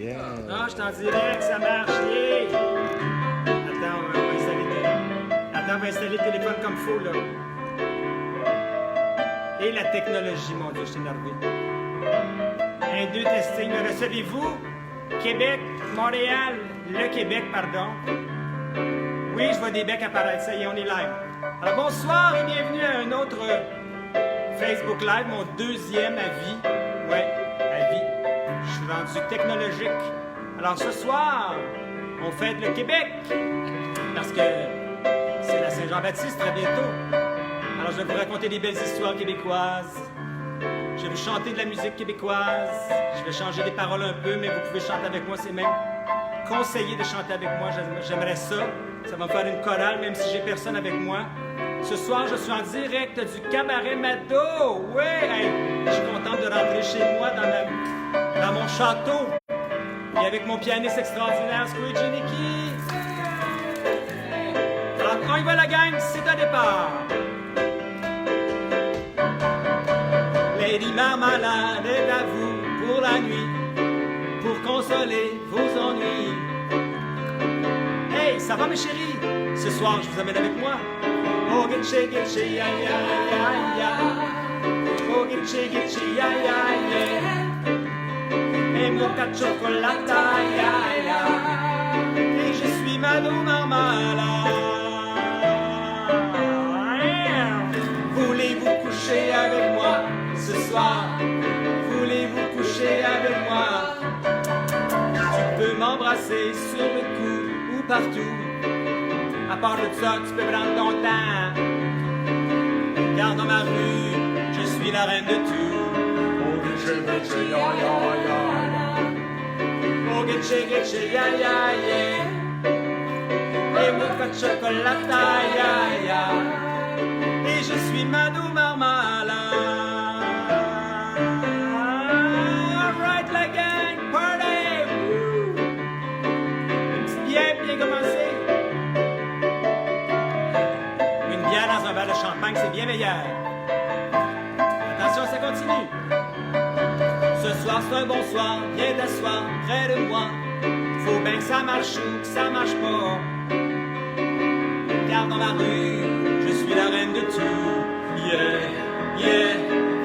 Yeah. Non, je suis en direct, ça marche. Yeah. Attends, on va installer le téléphone comme il faut, là. Et la technologie, mon Dieu, je suis énervé. 1, 2, testing. Me recevez-vous? Québec, Montréal, le Québec, pardon. Oui, je vois des becs apparaître. Ça y est, on est live. Alors, bonsoir et bienvenue à un autre Facebook Live, mon deuxième avis. Ouais, avis. Je suis rendu technologique. Alors, ce soir, on fête le Québec. Parce que c'est la Saint-Jean-Baptiste très bientôt. Alors, je vais vous raconter des belles histoires québécoises. Je vais vous chanter de la musique québécoise. Je vais changer les paroles un peu, mais vous pouvez chanter avec moi. C'est même conseillé de chanter avec moi. J'aimerais ça. Ça va me faire une chorale, même si j'ai personne avec moi. Ce soir, je suis en direct du Cabaret Mado. Ouais, hey, je suis contente de rentrer chez moi dans mon château. Et avec mon pianiste extraordinaire, Squidgy Nicky. Alors, on y va la gang, c'est un départ. Lady Marmalade est à vous pour la nuit, pour consoler vos ennuis. Hey, ça va mes chéris? Ce soir, je vous amène avec moi. Oh, gitchi, gitchi, ya, ya, ya, ya. Oh, gitchi, gitchi, ya, ya, ya. Et mocha chocolata, ya, ya. Et je suis Mado Marmalade. Voulez-vous coucher avec moi ce soir? Voulez-vous coucher avec moi? Tu peux m'embrasser sur le cou ou partout. À part de ça, tu peux prendre ton temps. Car dans ma rue, je suis la reine de tout. Oh, gitchi, gitchi, ya, ya, ya. Oh, gitchi, gitchi, ya, ya, ya. Et mocha chocolata, ya, ya. Et je suis Mado Marmalade. Alright, la gang, party! Woo! Une petite bière bien commencée. Une bière dans un verre de champagne, c'est bien meilleur. Attention, ça continue. Ce soir, c'est un bon soir, viens t'asseoir près de moi. Faut bien que ça marche ou que ça marche pas. Car dans la rue, je suis la reine de tout. Yeah, yeah,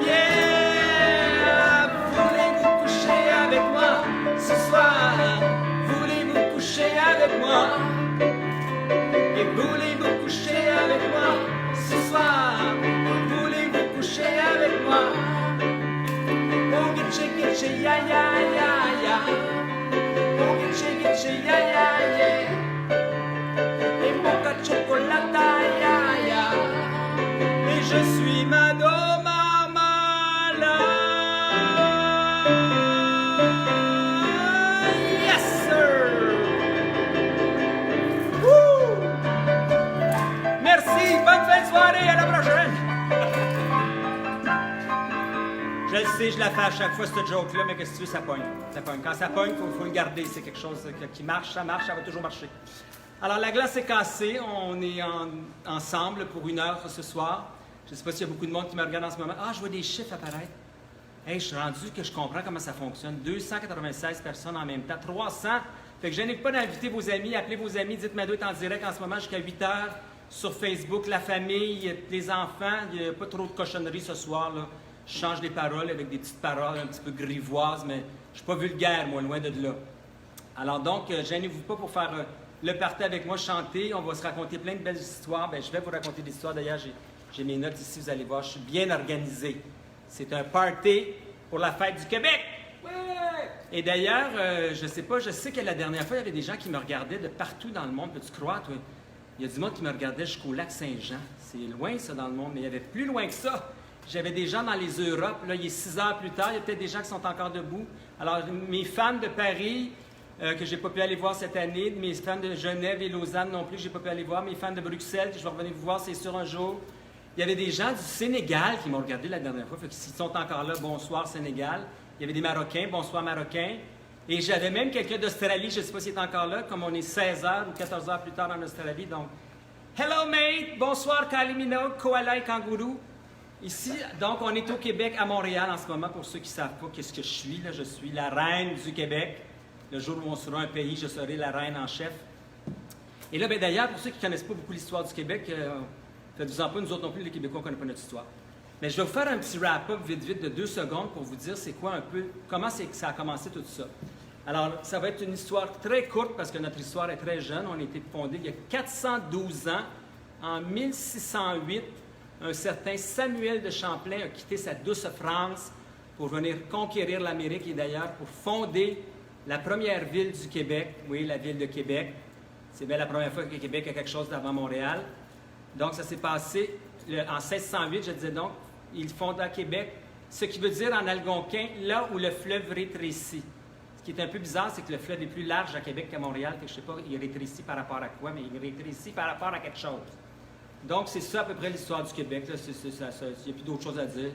yeah. Voulez-vous coucher avec moi ce soir? Voulez-vous coucher avec moi? Et voulez-vous coucher avec moi ce soir? Voulez-vous coucher avec moi? Oh, gitchi, gitchi, ya, ya, ya, ya. Oh, gitchi, gitchi, ya, ya, ya. Et mocha chocolata, ya, ya. Et je suis Mado Marmalade. Yes, sir! Woo! Merci, bonne fin de soirée, à la prochaine! Je le sais, je la fais à chaque fois, cette joke-là, mais qu'est-ce que tu veux, ça pogne. Ça pogne. Quand ça pogne, il faut le garder. C'est quelque chose qui marche, ça va toujours marcher. Alors, la glace est cassée. On est ensemble pour 1 heure ce soir. Je ne sais pas s'il y a beaucoup de monde qui me regarde en ce moment. Ah, je vois des chiffres apparaître. Hey, je suis rendu que je comprends comment ça fonctionne. 296 personnes en même temps. 300. Fait que je n'hésite pas d'inviter vos amis, appelez vos amis. Dites Mado est en direct en ce moment jusqu'à 8 heures sur Facebook. La famille, les enfants. Il n'y a pas trop de cochonneries ce soir, là. Je change les paroles avec des petites paroles un petit peu grivoises, mais je ne suis pas vulgaire, moi, loin de là. Alors donc, gênez-vous pas pour faire le party avec moi, chanter. On va se raconter plein de belles histoires. Bien, je vais vous raconter des histoires. D'ailleurs, j'ai mes notes ici, vous allez voir. Je suis bien organisé. C'est un party pour la fête du Québec. Ouais! Et d'ailleurs, je sais que la dernière fois, il y avait des gens qui me regardaient de partout dans le monde. Peux-tu croire, toi? Il y a du monde qui me regardait jusqu'au lac Saint-Jean. C'est loin, ça, dans le monde, mais il y avait plus loin que ça. J'avais des gens dans les Europes. Là, il est 6 heures plus tard. Il y a peut-être des gens qui sont encore debout. Alors, mes fans de Paris, que je n'ai pas pu aller voir cette année, mes fans de Genève et Lausanne non plus, que je n'ai pas pu aller voir, mes fans de Bruxelles, que je vais revenir vous voir, c'est sûr, un jour. Il y avait des gens du Sénégal qui m'ont regardé la dernière fois. Fait que s'ils sont encore là, bonsoir Sénégal. Il y avait des Marocains, bonsoir Marocains. Et j'avais même quelqu'un d'Australie, je ne sais pas s'il est encore là, comme on est 16 heures ou 14 heures plus tard en Australie. Donc, hello mate, bonsoir Kalimino, Koala et Kangourou. Ici, donc, on est au Québec, à Montréal en ce moment, pour ceux qui ne savent pas qu'est-ce que je suis. Là, je suis la reine du Québec. Le jour où on sera un pays, je serai la reine en chef. Et là, d'ailleurs, pour ceux qui ne connaissent pas beaucoup l'histoire du Québec, faites-vous-en pas, nous autres non plus, les Québécois, on ne connaît pas notre histoire. Mais je vais vous faire un petit wrap-up vite de 2 secondes pour vous dire c'est quoi un peu, comment c'est que ça a commencé tout ça. Alors, ça va être une histoire très courte parce que notre histoire est très jeune. On a été fondé il y a 412 ans. En 1608, un certain Samuel de Champlain a quitté sa douce France pour venir conquérir l'Amérique et d'ailleurs pour fonder la première ville du Québec, oui, la ville de Québec. C'est bien la première fois que Québec a quelque chose d'avant Montréal. Donc, ça s'est passé en 1608, je disais donc, il fonda Québec, ce qui veut dire en algonquin, là où le fleuve rétrécit. Ce qui est un peu bizarre, c'est que le fleuve est plus large à Québec qu'à Montréal, fait que je ne sais pas, il rétrécit par rapport à quoi, mais il rétrécit par rapport à quelque chose. Donc, c'est ça à peu près l'histoire du Québec. Il n'y a plus d'autres choses à dire.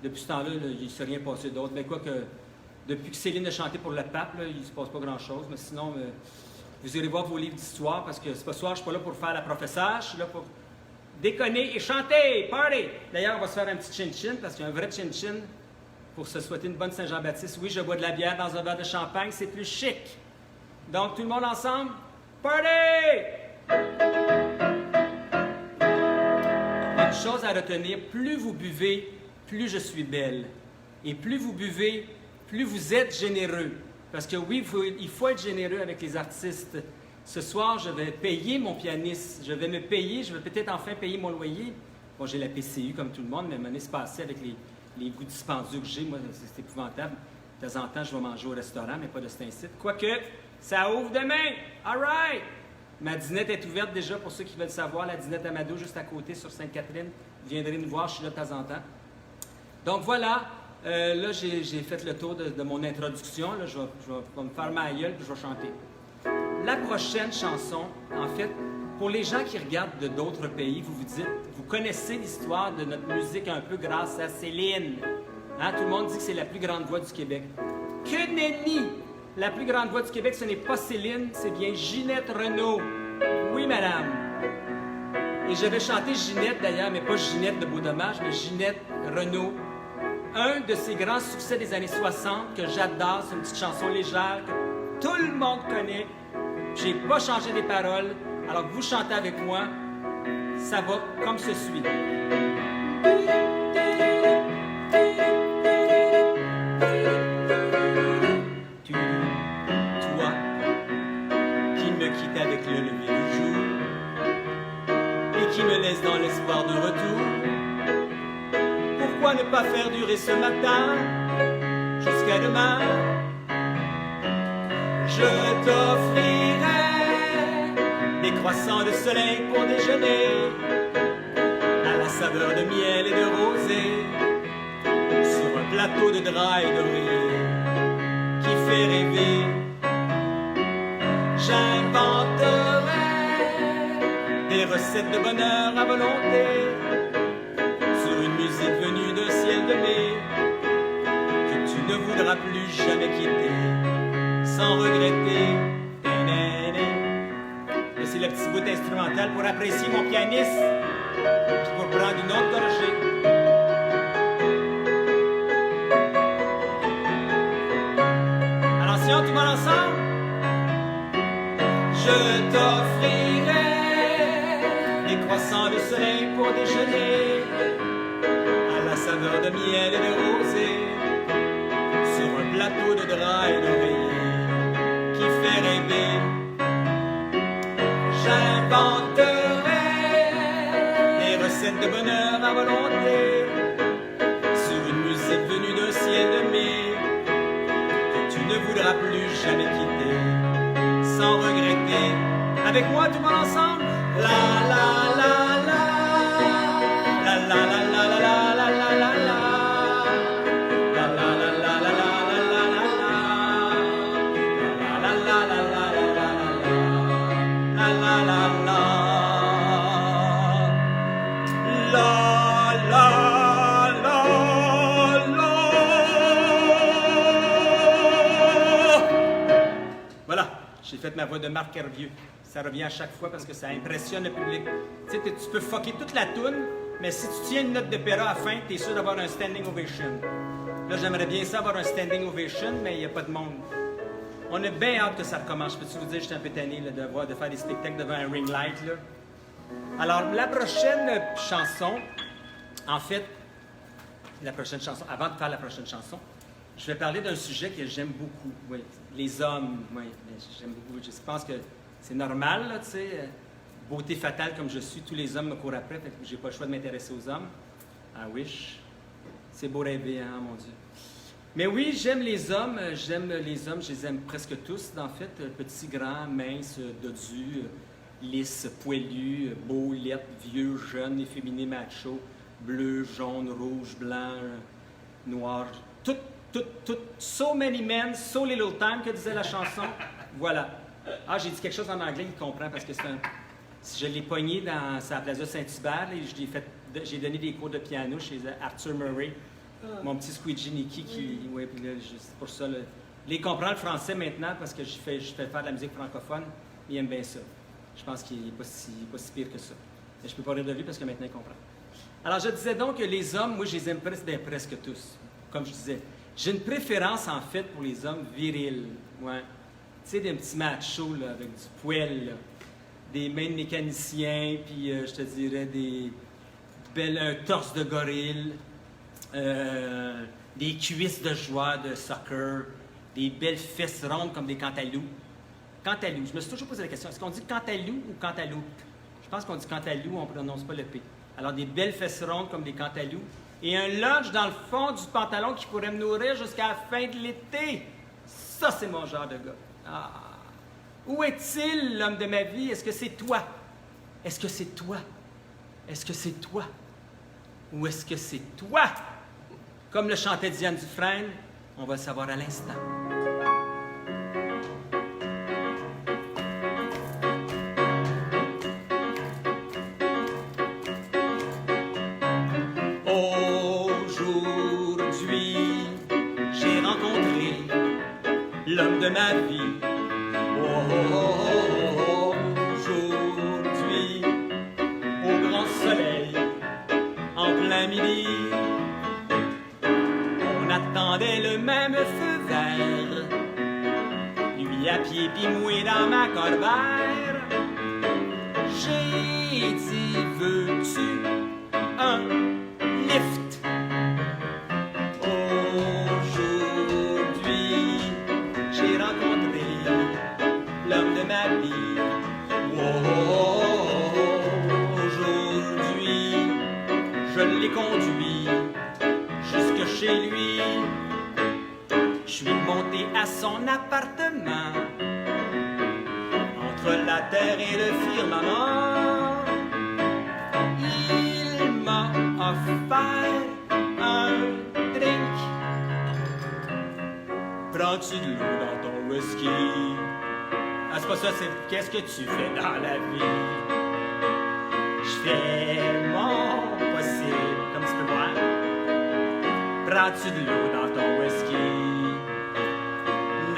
Depuis ce temps-là, il ne s'est rien passé d'autre. Mais quoi que, depuis que Céline a chanté pour le pape, là, il ne se passe pas grand-chose. Mais sinon, vous irez voir vos livres d'histoire parce que ce soir, je ne suis pas là pour faire la professeure, je suis là pour déconner et chanter, party! D'ailleurs, on va se faire un petit chin-chin parce qu'il y a un vrai chin-chin pour se souhaiter une bonne Saint-Jean-Baptiste. Oui, je bois de la bière dans un verre de champagne, c'est plus chic. Donc, tout le monde ensemble, party! Une chose à retenir, plus vous buvez, plus je suis belle. Et plus vous buvez, plus vous êtes généreux. Parce que oui, il faut être généreux avec les artistes. Ce soir, je vais payer mon pianiste. Je vais me payer, je vais peut-être enfin payer mon loyer. Bon, j'ai la PCU comme tout le monde, mais m'en est passé avec les goûts dispendieux que j'ai. Moi, c'est épouvantable. De temps en temps, je vais manger au restaurant, mais pas de cet incite. Quoique, ça ouvre demain. All right! Ma dînette est ouverte déjà pour ceux qui veulent savoir. La dînette Amado, juste à côté, sur Sainte-Catherine. Vous viendrez nous voir, je suis là de temps en temps. Donc voilà, là, j'ai fait le tour de mon introduction. Là, je vais me faire ma gueule, puis je vais chanter. La prochaine chanson, en fait, pour les gens qui regardent de d'autres pays, vous vous dites, vous connaissez l'histoire de notre musique un peu grâce à Céline. Hein? Tout le monde dit que c'est la plus grande voix du Québec. Que nenni! La plus grande voix du Québec, ce n'est pas Céline, c'est bien Ginette Renault. Oui, madame. Et je vais chanter Ginette, d'ailleurs, mais pas Ginette de Beau-Dommage, mais Ginette Renault. Un de ses grands succès des années 60 que j'adore, c'est une petite chanson légère que tout le monde connaît. J'ai pas changé les paroles, alors que vous chantez avec moi, ça va comme ceci. Toi, qui me quitte avec le lever du jour et qui me laisse dans l'espoir de retour, pourquoi ne pas faire durer ce matin jusqu'à demain? Je t'offrirai des croissants de soleil pour déjeuner, à la saveur de miel et de rosée, sur un plateau de drap et d'oreiller qui fait rêver. J'inventerai des recettes de bonheur à volonté, sur une musique venue d'un ciel de mai, que tu ne voudras plus jamais quitter, sans regretter. C'est le petit bout instrumental pour apprécier mon pianiste, puis pour prendre une autre gorgée. Attention, tout le monde ensemble. Je t'offrirai des croissants de soleil pour déjeuner, à la saveur de miel et de rosée, sur un plateau de drap et d'oreiller qui fait rêver. J'inventerai des recettes de bonheur à volonté, sur une musique venue d'un ciel de mai, que tu ne voudras plus jamais quitter, sans regretter. Avec moi, tout le monde ensemble. La la la la, la la la la la la la la la la. J'ai fait ma voix de Marc Hervieux. Ça revient à chaque fois parce que ça impressionne le public. Tu sais, tu peux fucker toute la toune, mais si tu tiens une note d'opéra à la fin, tu es sûr d'avoir un standing ovation. Là, j'aimerais bien ça avoir un standing ovation, mais il n'y a pas de monde. On a bien hâte que ça recommence. Je peux-tu vous dire, je suis un peu tanné là, de faire des spectacles devant un ring light. Là. Alors, la prochaine chanson, en fait, avant de faire la prochaine chanson, je vais parler d'un sujet que j'aime beaucoup. Oui, les hommes, oui, j'aime beaucoup. Je pense que c'est normal, là, tu sais. Beauté fatale comme je suis, tous les hommes me courent après, fait que j'ai pas le choix de m'intéresser aux hommes. I wish. C'est beau rêver, hein, mon Dieu. Mais oui, j'aime les hommes, je les aime presque tous, en fait. Petits, grands, minces, dodus, lisses, poilus, beaux, laids, vieux, jeunes, efféminés, machos, bleus, jaunes, rouges, blancs, noirs, tout, so many men, so little time, que disait la chanson. Voilà. Ah, j'ai dit quelque chose en anglais, il comprend, parce que je l'ai pogné dans sa Plaza Saint-Hubert, et j'ai donné des cours de piano chez Arthur Murray. Mon petit Squeegee Nicky oui, puis là, c'est pour ça. Là, il comprend le français maintenant parce que je fais faire de la musique francophone. Il aime bien ça. Je pense qu'il n'est pas si pire que ça. Mais je ne peux pas rire de lui parce que maintenant il comprend. Alors, je disais donc que les hommes, moi, je les aime presque tous. Comme je disais, j'ai une préférence, en fait, pour les hommes virils. Ouais. Tu sais, des petits machos, là, avec du poil, là. Des mains de mécaniciens, puis je te dirais un torse de gorille. Des cuisses de joueurs de soccer, des belles fesses rondes comme des cantaloupes. Cantaloupe, je me suis toujours posé la question, est-ce qu'on dit cantalou ou cantaloupe? Je pense qu'on dit cantalou, on ne prononce pas le P. Alors des belles fesses rondes comme des cantaloupes et un lunch dans le fond du pantalon qui pourrait me nourrir jusqu'à la fin de l'été. Ça, c'est mon genre de gars. Ah. Où est-il, l'homme de ma vie? Est-ce que c'est toi? Est-ce que c'est toi? Est-ce que c'est toi? Ou est-ce que c'est toi? Comme le chantait Diane Dufresne, on va le savoir à l'instant. Aujourd'hui, j'ai rencontré l'homme de ma vie. Aujourd'hui, au grand soleil, en plein midi, on attendait le même feu vert, lui à pied pis mouillé dans ma corvaire. J'ai dit, veux-tu un lift? Aujourd'hui, j'ai rencontré l'homme de ma vie. Aujourd'hui, je l'ai conduit jusque chez lui. Je suis monté à son appartement, entre la terre et le firmament. Il m'a offert un drink. Prends-tu de l'eau dans ton whisky? Ah, c'est pas ça, c'est qu'est-ce que tu fais dans la vie? Je fais mon possible, comme tu peux voir. Prends-tu de l'eau dans ton whisky?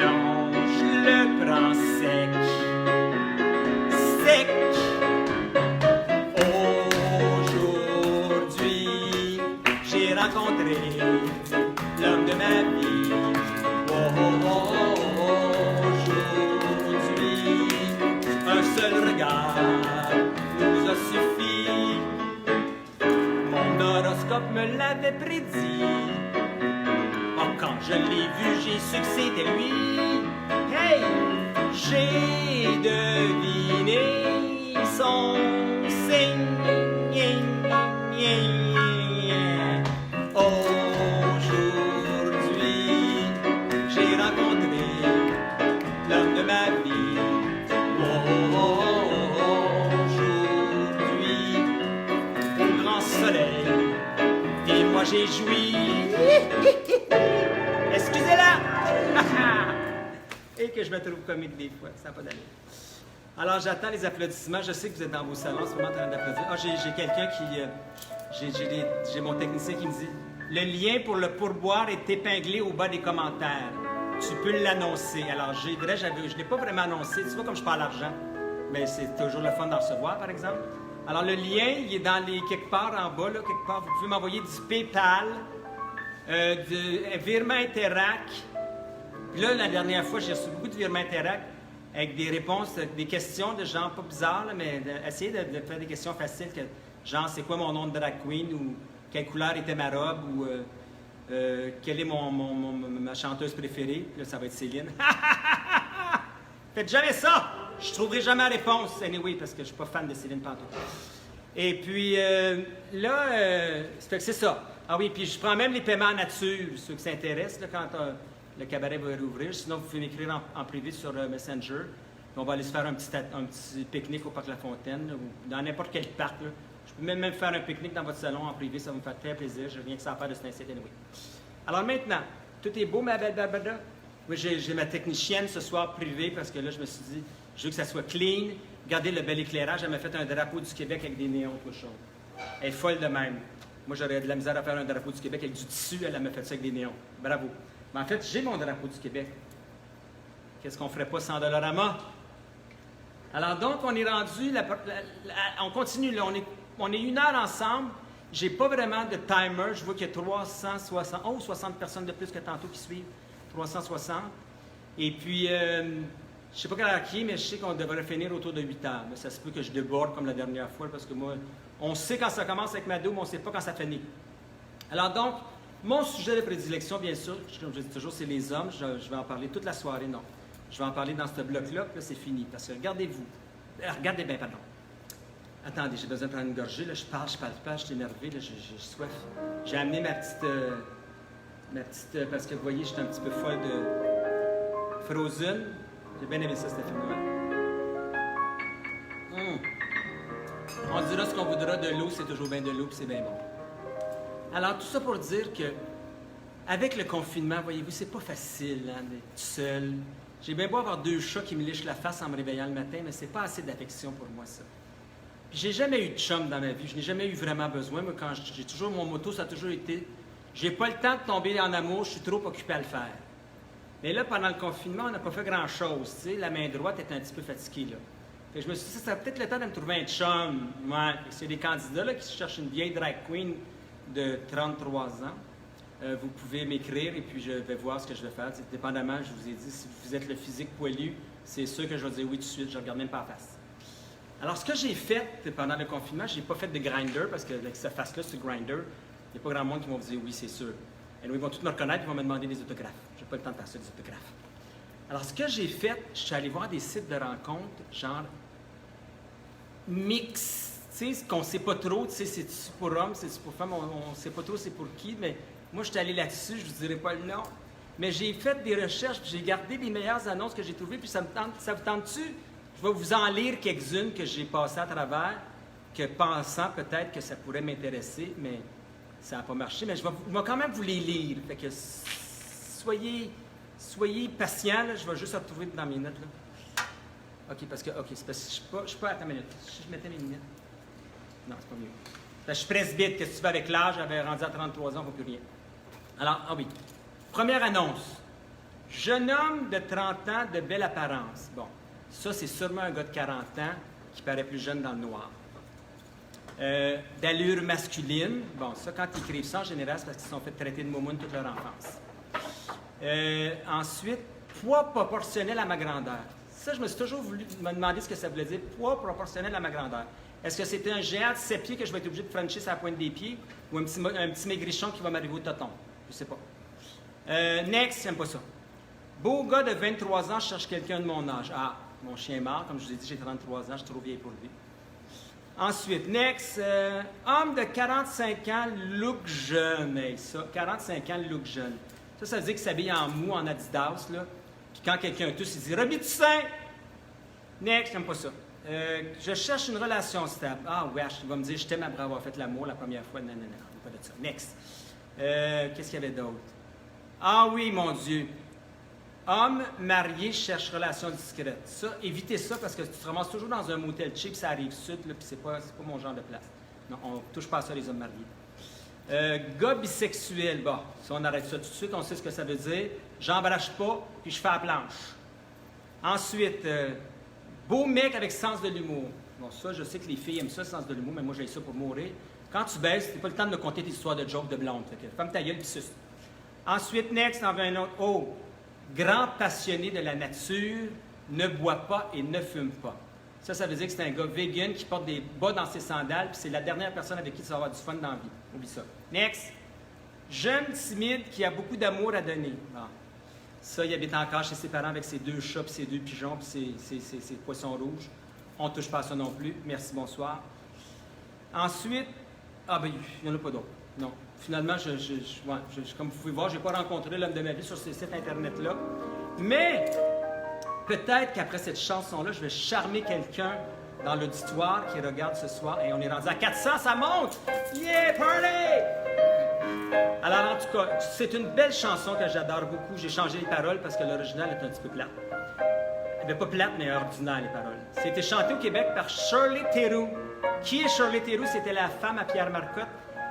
Non, je le prends sec. Sec. Aujourd'hui, j'ai rencontré l'homme de ma vie. Aujourd'hui, un seul regard nous a suffi. Mon horoscope me l'avait prédit. Oh, quand je l'ai vu, j'ai su que c'était lui. Hey! J'ai deviné son signe. Aujourd'hui, j'ai rencontré l'homme de ma vie. Aujourd'hui, au grand soleil, et moi j'ai joui. Excusez-la! Et que je me trouve comique des fois, ça n'a pas d'allure. Alors j'attends les applaudissements, je sais que vous êtes dans vos salons, c'est vraiment en train d'applaudir. Ah, j'ai quelqu'un qui... j'ai mon technicien qui me dit « Le lien pour le pourboire est épinglé au bas des commentaires. Tu peux l'annoncer. » Alors je ne l'ai pas vraiment annoncé, tu vois comme je parle d'argent, mais c'est toujours le fun d'en recevoir par exemple. Alors le lien, il est dans quelque part en bas, là, quelque part. Vous pouvez m'envoyer du PayPal, de virement Interac. Puis là, la dernière fois, j'ai reçu beaucoup de virements Interact avec des réponses, des questions de gens pas bizarres, là, mais essayer de faire des questions faciles, que, genre, c'est quoi mon nom de drag queen, ou quelle couleur était ma robe, ou quelle est ma chanteuse préférée. Puis là, ça va être Céline. Faites jamais ça! Je trouverai jamais la réponse, anyway, parce que je suis pas fan de Céline pantoute. Et puis, c'est ça. Ah oui, puis je prends même les paiements en nature, ceux qui s'intéressent, là, quand le cabaret va rouvrir. Sinon, vous pouvez m'écrire en privé sur Messenger. Puis on va aller se faire un petit pique-nique au Parc La Fontaine, ou dans n'importe quel parc. Là. Je peux même faire un pique-nique dans votre salon en privé, ça va me faire très plaisir. Je n'ai rien que ça à faire de cet incite, anyway. Alors maintenant, tout est beau, ma belle Barbara? Oui, j'ai ma technicienne ce soir privée, parce que là, je me suis dit, je veux que ça soit clean. Regardez le bel éclairage. Elle m'a fait un drapeau du Québec avec des néons, tout chaud. Elle est folle de même. Moi, j'aurais de la misère à faire un drapeau du Québec avec du tissu. Elle m'a fait ça avec des néons. Bravo. Mais en fait, j'ai mon drapeau du Québec. Qu'est-ce qu'on ferait pas sans Dollarama? Alors donc, on est rendu... on continue, là. On est 1 heure ensemble. J'ai pas vraiment de timer. Je vois qu'il y a 360... Oh, 60 personnes de plus que tantôt qui suivent. 360. Et puis... je ne sais pas quelle heure qui est, mais je sais qu'on devrait finir autour de 8 heures. Mais ça se peut que je déborde comme la dernière fois, parce que moi, on sait quand ça commence avec Mado, mais on ne sait pas quand ça finit. Alors donc, mon sujet de prédilection, bien sûr, comme je dis toujours, c'est les hommes. Je vais en parler toute la soirée, non. Je vais en parler dans ce bloc-là, puis là, c'est fini. Parce que regardez-vous. Regardez bien, pardon. Attendez, j'ai besoin de prendre une gorgée. Là, je parle, je suis énervé, là, j'ai soif. J'ai amené ma petite... parce que vous voyez, je suis un petit peu folle de Frozen. J'ai bien aimé ça, cette film-là. On dira ce qu'on voudra de l'eau, c'est toujours bien de l'eau, puis c'est bien bon. Alors, tout ça pour dire que, avec le confinement, voyez-vous, c'est pas facile hein, d'être seul. J'ai bien beau avoir 2 chats qui me lichent la face en me réveillant le matin, mais c'est pas assez d'affection pour moi, ça. Puis j'ai jamais eu de chum dans ma vie, je n'ai jamais eu vraiment besoin. Moi, quand j'ai toujours mon motto, ça a toujours été « J'ai pas le temps de tomber en amour, je suis trop occupé à le faire. » Mais là, pendant le confinement, on n'a pas fait grand-chose, tu sais. La main droite est un petit peu fatiguée, là. Fait que je me suis dit, ça serait peut-être le temps de me trouver un chum. Ouais. C'est des candidats, là, qui cherchent une vieille drag queen de 33 ans. Vous pouvez m'écrire et puis je vais voir ce que je vais faire. Dépendamment, je vous ai dit, si vous êtes le physique poilu, c'est sûr que je vais dire oui tout de suite, je ne regarde même pas en face. Alors, ce que j'ai fait pendant le confinement, je n'ai pas fait de grinder, parce qu'avec cette face-là, c'est grinder, il n'y a pas grand monde qui va vous dire oui, c'est sûr. Et ils vont tous me reconnaître, ils vont me demander des autographes. Je n'ai pas le temps de faire ça, des autographes. Alors, ce que j'ai fait, je suis allé voir des sites de rencontres, genre mix, tu sais, qu'on ne sait pas trop, tu sais, c'est-tu pour homme, c'est-tu pour femme, on ne sait pas trop c'est pour qui, mais moi, je suis allé là-dessus, je ne vous dirai pas le nom. Mais j'ai fait des recherches, puis j'ai gardé les meilleures annonces que j'ai trouvées, puis ça vous tente-tu? Je vais vous en lire quelques-unes que j'ai passées à travers, que pensant peut-être que ça pourrait m'intéresser, mais ça n'a pas marché. Mais je vais quand même vous les lire. Fait que soyez patients, là, je vais juste retrouver dans mes notes. Là. OK, parce que je ne suis pas... Attends une minute. Si je mettais mes lunettes... Non, c'est pas mieux. Parce que je suis presbyte. Qu'est-ce que tu fais avec l'âge? J'avais rendu à 33 ans, on ne voit plus rien. Alors, ah oui. Première annonce. Jeune homme de 30 ans de belle apparence. Bon, ça, c'est sûrement un gars de 40 ans qui paraît plus jeune dans le noir. D'allure masculine. Bon, ça, quand ils écrivent ça, en général, c'est parce qu'ils se sont fait traiter de moumoune toute leur enfance. Ensuite, poids proportionnel à ma grandeur. Ça, je me suis toujours voulu me demander ce que ça voulait dire, poids proportionnel à ma grandeur. Est-ce que c'était un géant de 7 pieds que je vais être obligé de frencher sur la pointe des pieds ou un petit maigrichon qui va m'arriver au toton? Je ne sais pas. Next, j'aime pas ça. Beau gars de 23 ans, je cherche quelqu'un de mon âge. Ah, mon chien est mort. Comme je vous ai dit, j'ai 33 ans, je suis trop vieille pour lui. Ensuite, next, homme de 45 ans, look jeune. Hey, ça, 45 ans, look jeune. Ça veut dire qu'il s'habille en mou, en Adidas, là. Puis quand quelqu'un tousse, il dit « Remis du sein! » Next, j'aime pas ça. Je cherche une relation stable. Ah, wesh, il va me dire « Je t'aime après avoir fait l'amour la première fois. » Non, pas de ça. Next. Qu'est-ce qu'il y avait d'autre? Ah oui, mon Dieu. Homme marié cherche relation discrète. Ça, évitez ça parce que tu te ramasses toujours dans un motel cheap, ça arrive sud, là, puis c'est pas mon genre de place. Non, on ne touche pas à ça, les hommes mariés. Gars bisexuel, bon, si on arrête ça tout de suite, on sait ce que ça veut dire. J'embrasse pas, puis je fais la planche. Ensuite, beau mec avec sens de l'humour. Bon, ça, je sais que les filles aiment ça, le sens de l'humour, mais moi, j'ai ça pour mourir. Quand tu baisses, t'as pas le temps de me conter tes histoires de jokes de blonde. Fait que, ferme ta gueule, puis suce. Ensuite, next, on veut un autre. Oh, grand passionné de la nature, ne boit pas et ne fume pas. Ça veut dire que c'est un gars vegan qui porte des bas dans ses sandales, puis c'est la dernière personne avec qui tu vas avoir du fun dans la vie. Oublie ça. Next. Jeune, timide, qui a beaucoup d'amour à donner. Bon. Ça, il habite encore chez ses parents avec ses 2 chats, puis ses 2 pigeons, puis ses poissons rouges. On ne touche pas à ça non plus. Merci, bonsoir. Ensuite, ben, il n'y en a pas d'autres. Non. Finalement, comme vous pouvez voir, je n'ai pas rencontré l'homme de ma vie sur ces sites Internet-là. Mais peut-être qu'après cette chanson-là, je vais charmer quelqu'un dans l'auditoire qui regarde ce soir. Et on est rendu à 400, ça monte! Yeah, party! Alors, en tout cas, c'est une belle chanson que j'adore beaucoup. J'ai changé les paroles parce que l'original est un petit peu plate. Mais pas plate, mais ordinaire, les paroles. C'était chanté au Québec par Shirley Theroux. Qui est Shirley Theroux? C'était la femme à Pierre Marcotte.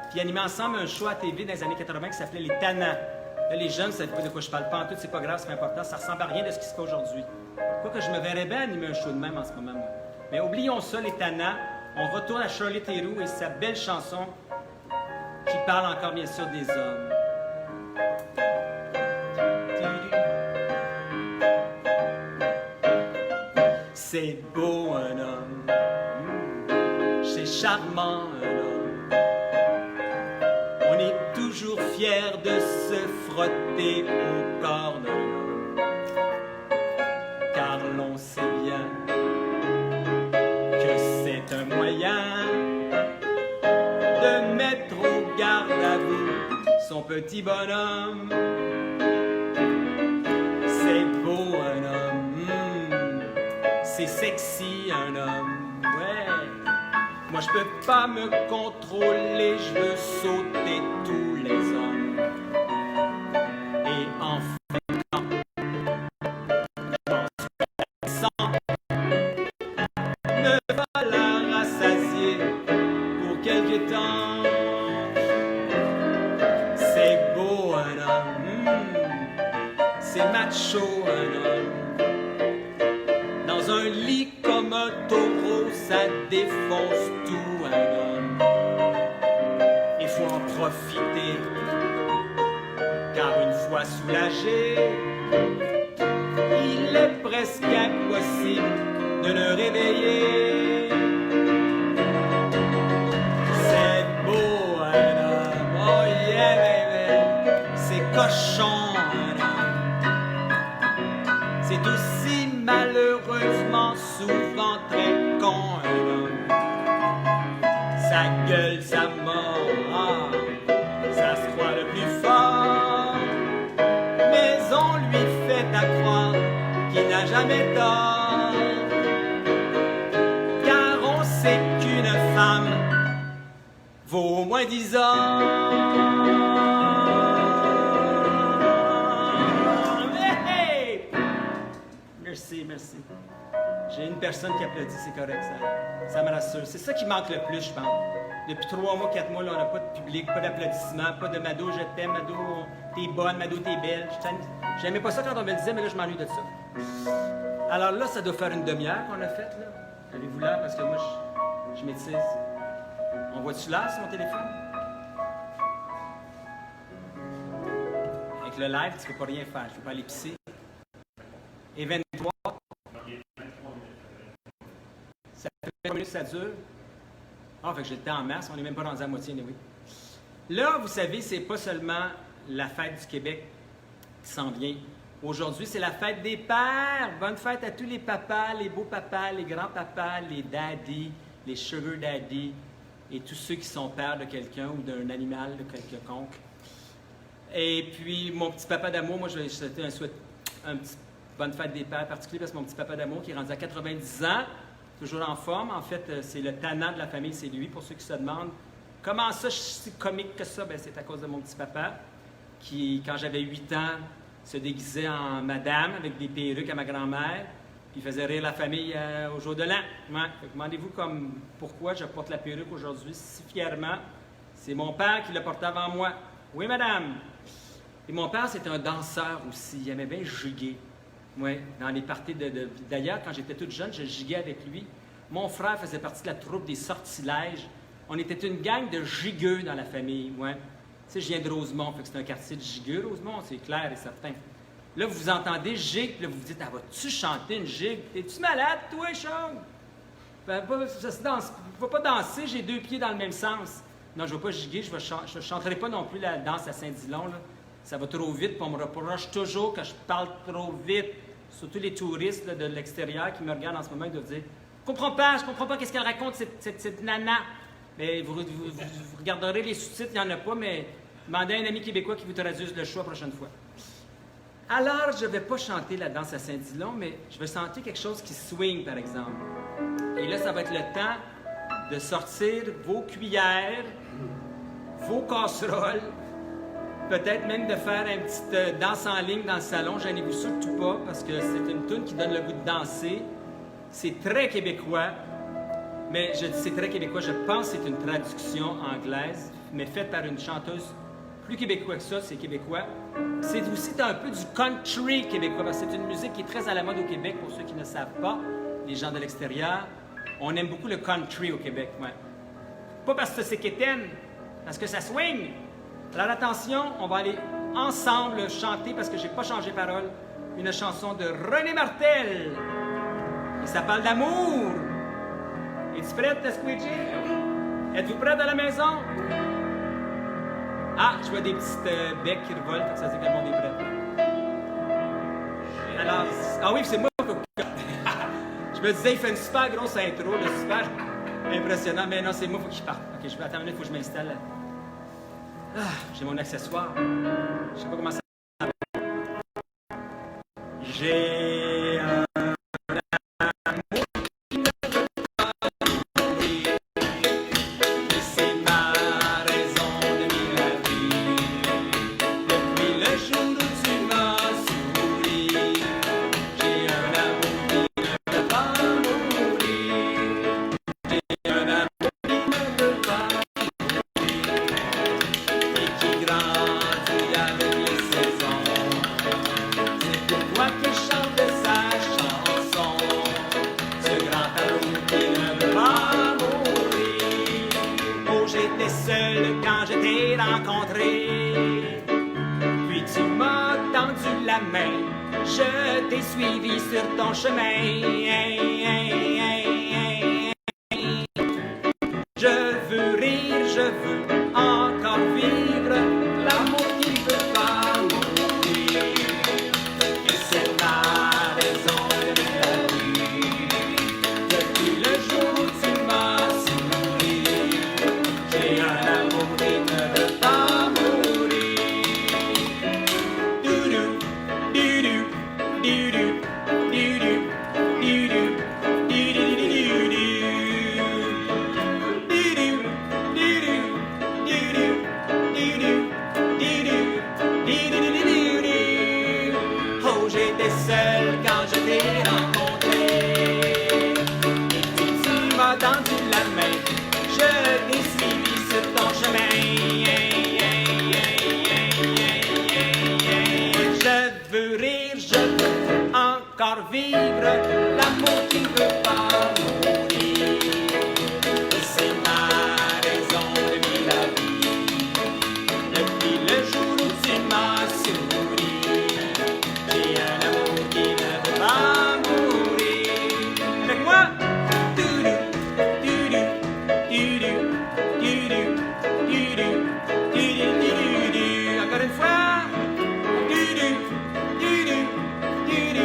Puis ils animaient ensemble un show à TV dans les années 80 qui s'appelait Les Tannants. Là, les jeunes, ça ne savent pas de quoi je parle pas en tout, c'est pas grave, c'est pas important, ça ressemble à rien de ce qui se fait aujourd'hui. Quoique je me verrais bien animer un show de même en ce moment, moi. Mais oublions ça, Les Tannants. On retourne à Shirley Theroux et sa belle chanson qui parle encore bien sûr des hommes. C'est beau un homme, c'est charmant un homme. On est toujours fier de se frotter au corps d'un homme, car l'on sait bien que c'est un moyen de mettre au garde à vous son petit bonhomme. C'est beau un homme, c'est sexy un homme, ouais. Moi je peux pas me contrôler, je veux sauter tous les hommes. Et enfin quand j'en suis absent, me voilà rassasié pour quelque temps. C'est beau un homme, c'est macho un homme. Dans un lit comme un taureau, ça défonce tout un homme. Il faut en profiter, car une fois soulagé, il est presque impossible de le réveiller. C'est beau un homme, oh yeah baby, c'est cochon un homme. C'est aussi malheureusement souvent très con un homme. Sa gueule, sa mort, ça se croit le plus fort. Mais on lui fait à croire qu'il n'a jamais tort. Car on sait qu'une femme vaut au moins 10 ans. Merci, merci. J'ai une personne qui applaudit, c'est correct, ça me rassure. C'est ça qui manque le plus, je pense. Depuis 3 mois, 4 mois, là, on n'a pas de public, pas d'applaudissements, pas de Mado, je t'aime, Mado, t'es bonne, Mado, t'es belle. J'aimais pas ça quand on me le disait, mais là, je m'ennuie de ça. Alors là, ça doit faire une demi-heure qu'on a faite, là. Avez-vous l'air? Parce que moi, je m'étise. On voit-tu l'heure sur mon téléphone? Avec le live, tu peux pas rien faire. Je peux pas aller pisser. Et 23. Ça fait 20 minutes que ça dure. Ah, fait que j'ai le temps en masse, on n'est même pas rendu à moitié, oui. Là, vous savez, c'est pas seulement la fête du Québec qui s'en vient. Aujourd'hui, c'est la fête des pères. Bonne fête à tous les papas, les beaux papas, les grands-papas, les daddies, les sugar daddies et tous ceux qui sont pères de quelqu'un ou d'un animal de quelconque. Et puis, mon petit papa d'amour, moi, je vais souhaiter un petit bonne fête des pères particulier parce que mon petit papa d'amour qui est rendu à 90 ans, toujours en forme. En fait, c'est le tannant de la famille, c'est lui. Pour ceux qui se demandent comment ça, je suis si comique que ça, bien, c'est à cause de mon petit papa qui, quand j'avais 8 ans, se déguisait en madame avec des perruques à ma grand-mère, puis il faisait rire la famille au jour de l'an. Ouais. Demandez-vous pourquoi je porte la perruque aujourd'hui si fièrement. C'est mon père qui l'a porté avant moi. Oui, madame. Et mon père, c'était un danseur aussi. Il aimait bien giguer. Oui, dans les parties D'ailleurs, quand j'étais toute jeune, je giguais avec lui. Mon frère faisait partie de la troupe des Sortilèges. On était une gang de gigueux dans la famille, ouais. Tu sais, je viens de Rosemont, fait que c'est un quartier de gigueux, Rosemont, c'est clair et certain. Là, vous entendez gigue, puis là, vous vous dites, ah, vas-tu chanter une gigue? Es-tu malade, toi, Charles? Ben, ça se danse. Je ne vais pas danser, j'ai 2 pieds dans le même sens. Non, je ne vais pas giguer, je ne chanterai pas non plus la danse à Saint-Dilon. Là. Ça va trop vite, puis on me reproche toujours que je parle trop vite. Surtout les touristes là, de l'extérieur qui me regardent en ce moment, ils doivent dire je comprends pas qu'est-ce qu'elle raconte, cette nana. Mais vous regarderez les sous-titres, il n'y en a pas, mais demandez à un ami québécois qui vous traduise le choix la prochaine fois. Alors, je ne vais pas chanter la danse à Saint-Dilon, mais je vais chanter quelque chose qui swing, par exemple. Et là, ça va être le temps de sortir vos cuillères, vos casseroles, peut-être même de faire une petite danse en ligne dans le salon. Gênez-vous surtout pas, parce que c'est une toune qui donne le goût de danser. C'est très québécois, mais je dis c'est très québécois, je pense que c'est une traduction anglaise, mais faite par une chanteuse plus québécois que ça, c'est québécois. C'est aussi un peu du country québécois, parce que c'est une musique qui est très à la mode au Québec, pour ceux qui ne savent pas, les gens de l'extérieur. On aime beaucoup le country au Québec, ouais. Pas parce que c'est quétaine, parce que ça swing. Alors attention, on va aller ensemble chanter, parce que j'ai pas changé parole, une chanson de René Martel. Et ça parle d'amour. Es-tu prête, Squeegee? Êtes-vous prête à la maison? Ah, je vois des petites becs qui revolent, ça veut dire que le monde est prêt. Alors, ah oui, c'est moi. Je me disais, il fait une super grosse intro, là, super impressionnant, mais non, c'est moi, il faut qu'il parte. Ok, je vais attendre, il faut que je m'installe. Ah, j'ai mon accessoire. Je sais pas comment ça s'appelle. J'ai un amour qui ne veut pas mourir. Et c'est ma raison de vivre la vie. Depuis le jour où tu m'as souri, j'ai un amour qui ne veut pas mourir. J'ai un amour qui ne veut pas mourir. Et qui grandit avec les saisons. C'est pourquoi que je chante sa chanson. Ce grand amour qui ne veut pas mourir. Oh, j'étais seul quand je t'ai rencontré. Puis tu m'as tendu la main. Je t'ai suivi sur ton chemin. Je veux rire, je veux encore vivre l'amour qui ne veut pas mourir. Et c'est ma raison de la vie. Depuis le jour où tu m'as souri, j'ai un amour qui ne veut pas mourir. Doudou, doudou, doudou, doudou, doudou, doudou. Oh, j'étais seul quand je t'ai rencontré. Et puis tu m'as tendu la main. Je t'ai suivi sur ton chemin. Je veux rire, je veux encore vivre l'amour qui ne veut pas mourir. C'est ma raison de vivre la vie. Depuis le jour où tu m'as souri, j'ai un amour qui ne veut pas mourir. Avec moi! Doudou, doudou, doudou, doudou, doudou, doudou, doudou. Encore une fois! Doudou, doudou, doudou,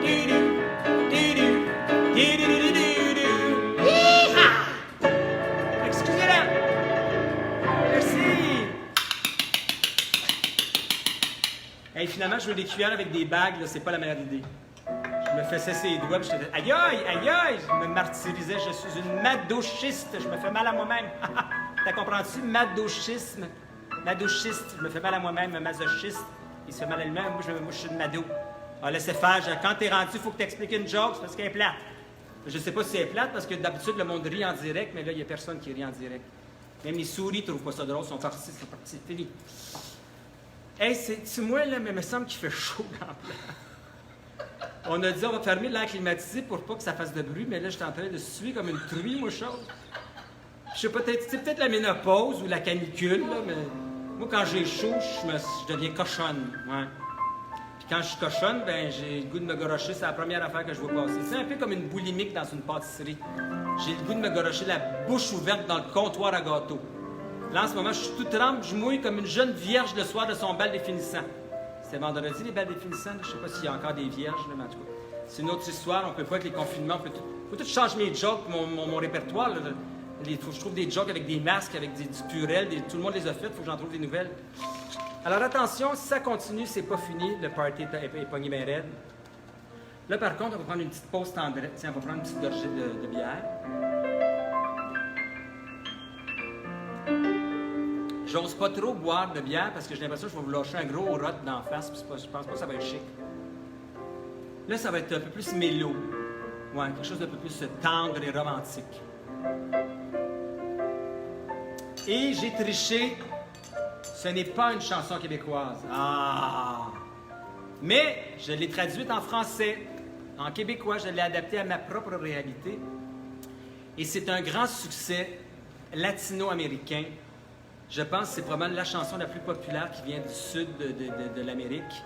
doudou, doudou, doudou, doudou. Hi-ha! Excusez-la! Merci! Hey, finalement, je veux des cuillères avec des bagues, là, c'est pas la meilleure idée. Je me fessais ses doigts, puis j'étais aïe aïe, aïe aïe! Je me martyrisais, je suis une madochiste, je me fais mal à moi-même. T'as compris-tu? Madochisme. Madochiste, je me fais mal à moi-même, un masochiste, il se fait mal à lui-même, moi je suis une mado. Ah, laissez faire, quand t'es rendu, il faut que t'expliques une joke, c'est parce qu'elle est plate. Je sais pas si elle est plate, parce que d'habitude, le monde rit en direct, mais là, il y a personne qui rit en direct. Même les souris ne trouvent pas ça drôle, ils sont partis, c'est fini. Hey, c'est moi, là, mais il me semble qu'il fait chaud dans le plan. On a dit, on va fermer l'air climatisé pour pas que ça fasse de bruit, mais là, je suis en train de suer comme une truie, moi, chose. Je sais pas, c'est peut-être la ménopause ou la canicule, là, mais moi, quand j'ai chaud, je deviens cochonne, ouais. Puis quand je suis cochonne, ben j'ai le goût de me gorocher, c'est la première affaire que je vois passer. C'est un peu comme une boulimique dans une pâtisserie. J'ai le goût de me gorocher la bouche ouverte dans le comptoir à gâteau. Là, en ce moment, je suis tout trempe, je mouille comme une jeune vierge le soir de son bal définissant. C'était vendredi, les bals définissants. Je ne sais pas s'il y a encore des vierges, mais en tout cas. C'est une autre histoire. On peut pas avec les confinements. Il faut tout changer mes jokes, mon répertoire. Là. Je trouve des jokes avec des masques, avec du purel. Tout le monde les a fait. Il faut que j'en trouve des nouvelles. Alors attention, si ça continue, c'est pas fini. Le party est pogné bien raide. Là, par contre, on va prendre une petite pause tendrette. Tiens, on va prendre une petite gorgée de bière. J'ose pas trop boire de bière parce que j'ai l'impression que je vais vous lâcher un gros rot d'en face. Puis je pense pas que ça va être chic. Là, ça va être un peu plus mélo. Ouais, quelque chose d'un peu plus tendre et romantique. Et j'ai triché. Ce n'est pas une chanson québécoise. Ah! Mais je l'ai traduite en français. En québécois, je l'ai adaptée à ma propre réalité. Et c'est un grand succès latino-américain. Je pense que c'est probablement la chanson la plus populaire qui vient du sud de l'Amérique.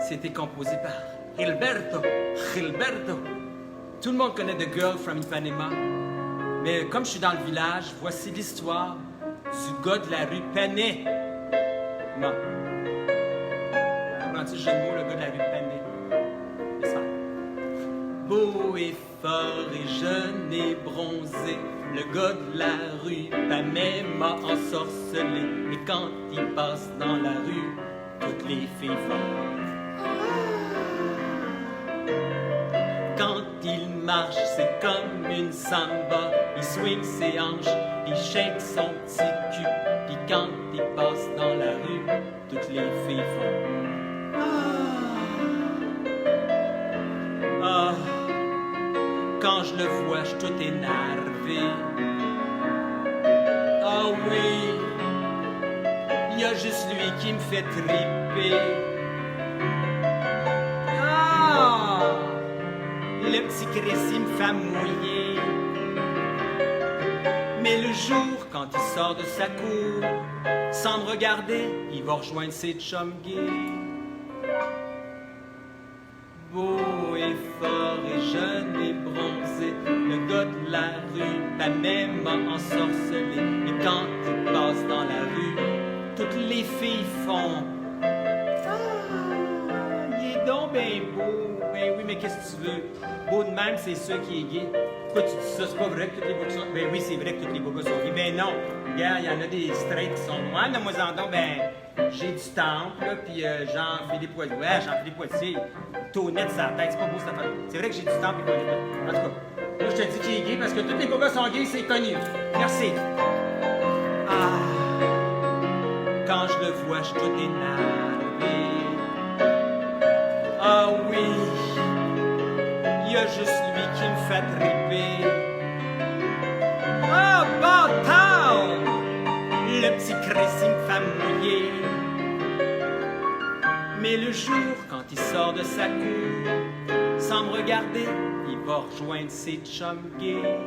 C'était composé par Gilberto. Tout le monde connaît The Girl from Ipanema. Mais comme je suis dans le village, voici l'histoire du gars de la rue Panay. Non. Comment tu dis le mot, le gars de la rue Panay? C'est ça. Beau et fort et jeune et bronzé, le gars de la rue Panay m'a ensorcelé. Et quand il passe dans la rue, toutes les filles font. Quand il marche, c'est comme une samba. Il swing ses hanches, il shake son petit cul. Puis quand il passe dans la rue, toutes les filles font. Ah, quand je le vois, je suis tout énervé. Ah oui, il y a juste lui qui me fait triper. Ah, le petit Chris, il me fait mouiller. Mais le jour, quand il sort de sa cour, sans me regarder, il va rejoindre ses chums gays. Beau et fort et jeune et bronzé, le gars de la rue Panay m'a ensorcelé. Et quand il passe dans la rue, toutes les filles font. Ah, il est donc bien beau. Ben oui, mais qu'est-ce que tu veux? Beau de même, c'est ça qui est gay. Pourquoi tu dis ça? C'est pas vrai que tous les beaux gars sont... Ben oui, c'est vrai que tous les beaux gars sont gays. Ben non. Regarde, il y en a des straights qui sont noirs. Non, moi, en donc, ben, j'ai du temple, là, puis Jean-Philippe Poitier. Ouais, Jean-Philippe Poitier. Tonnette sa tête, c'est pas beau cette affaire. C'est vrai que j'ai du temple et pas. En tout cas, là, je te dis qu'il est gay parce que tous les beaux gars sont gays, c'est connu. Merci. Ah, quand je le vois, je suis tout énervé. Ah oui, il y a juste lui qui me fait triper. Ah, bâtard! Le petit Chris, il me fait mouiller. Mais le jour, quand il sort de sa cour, sans me regarder, il va rejoindre ses chums gays.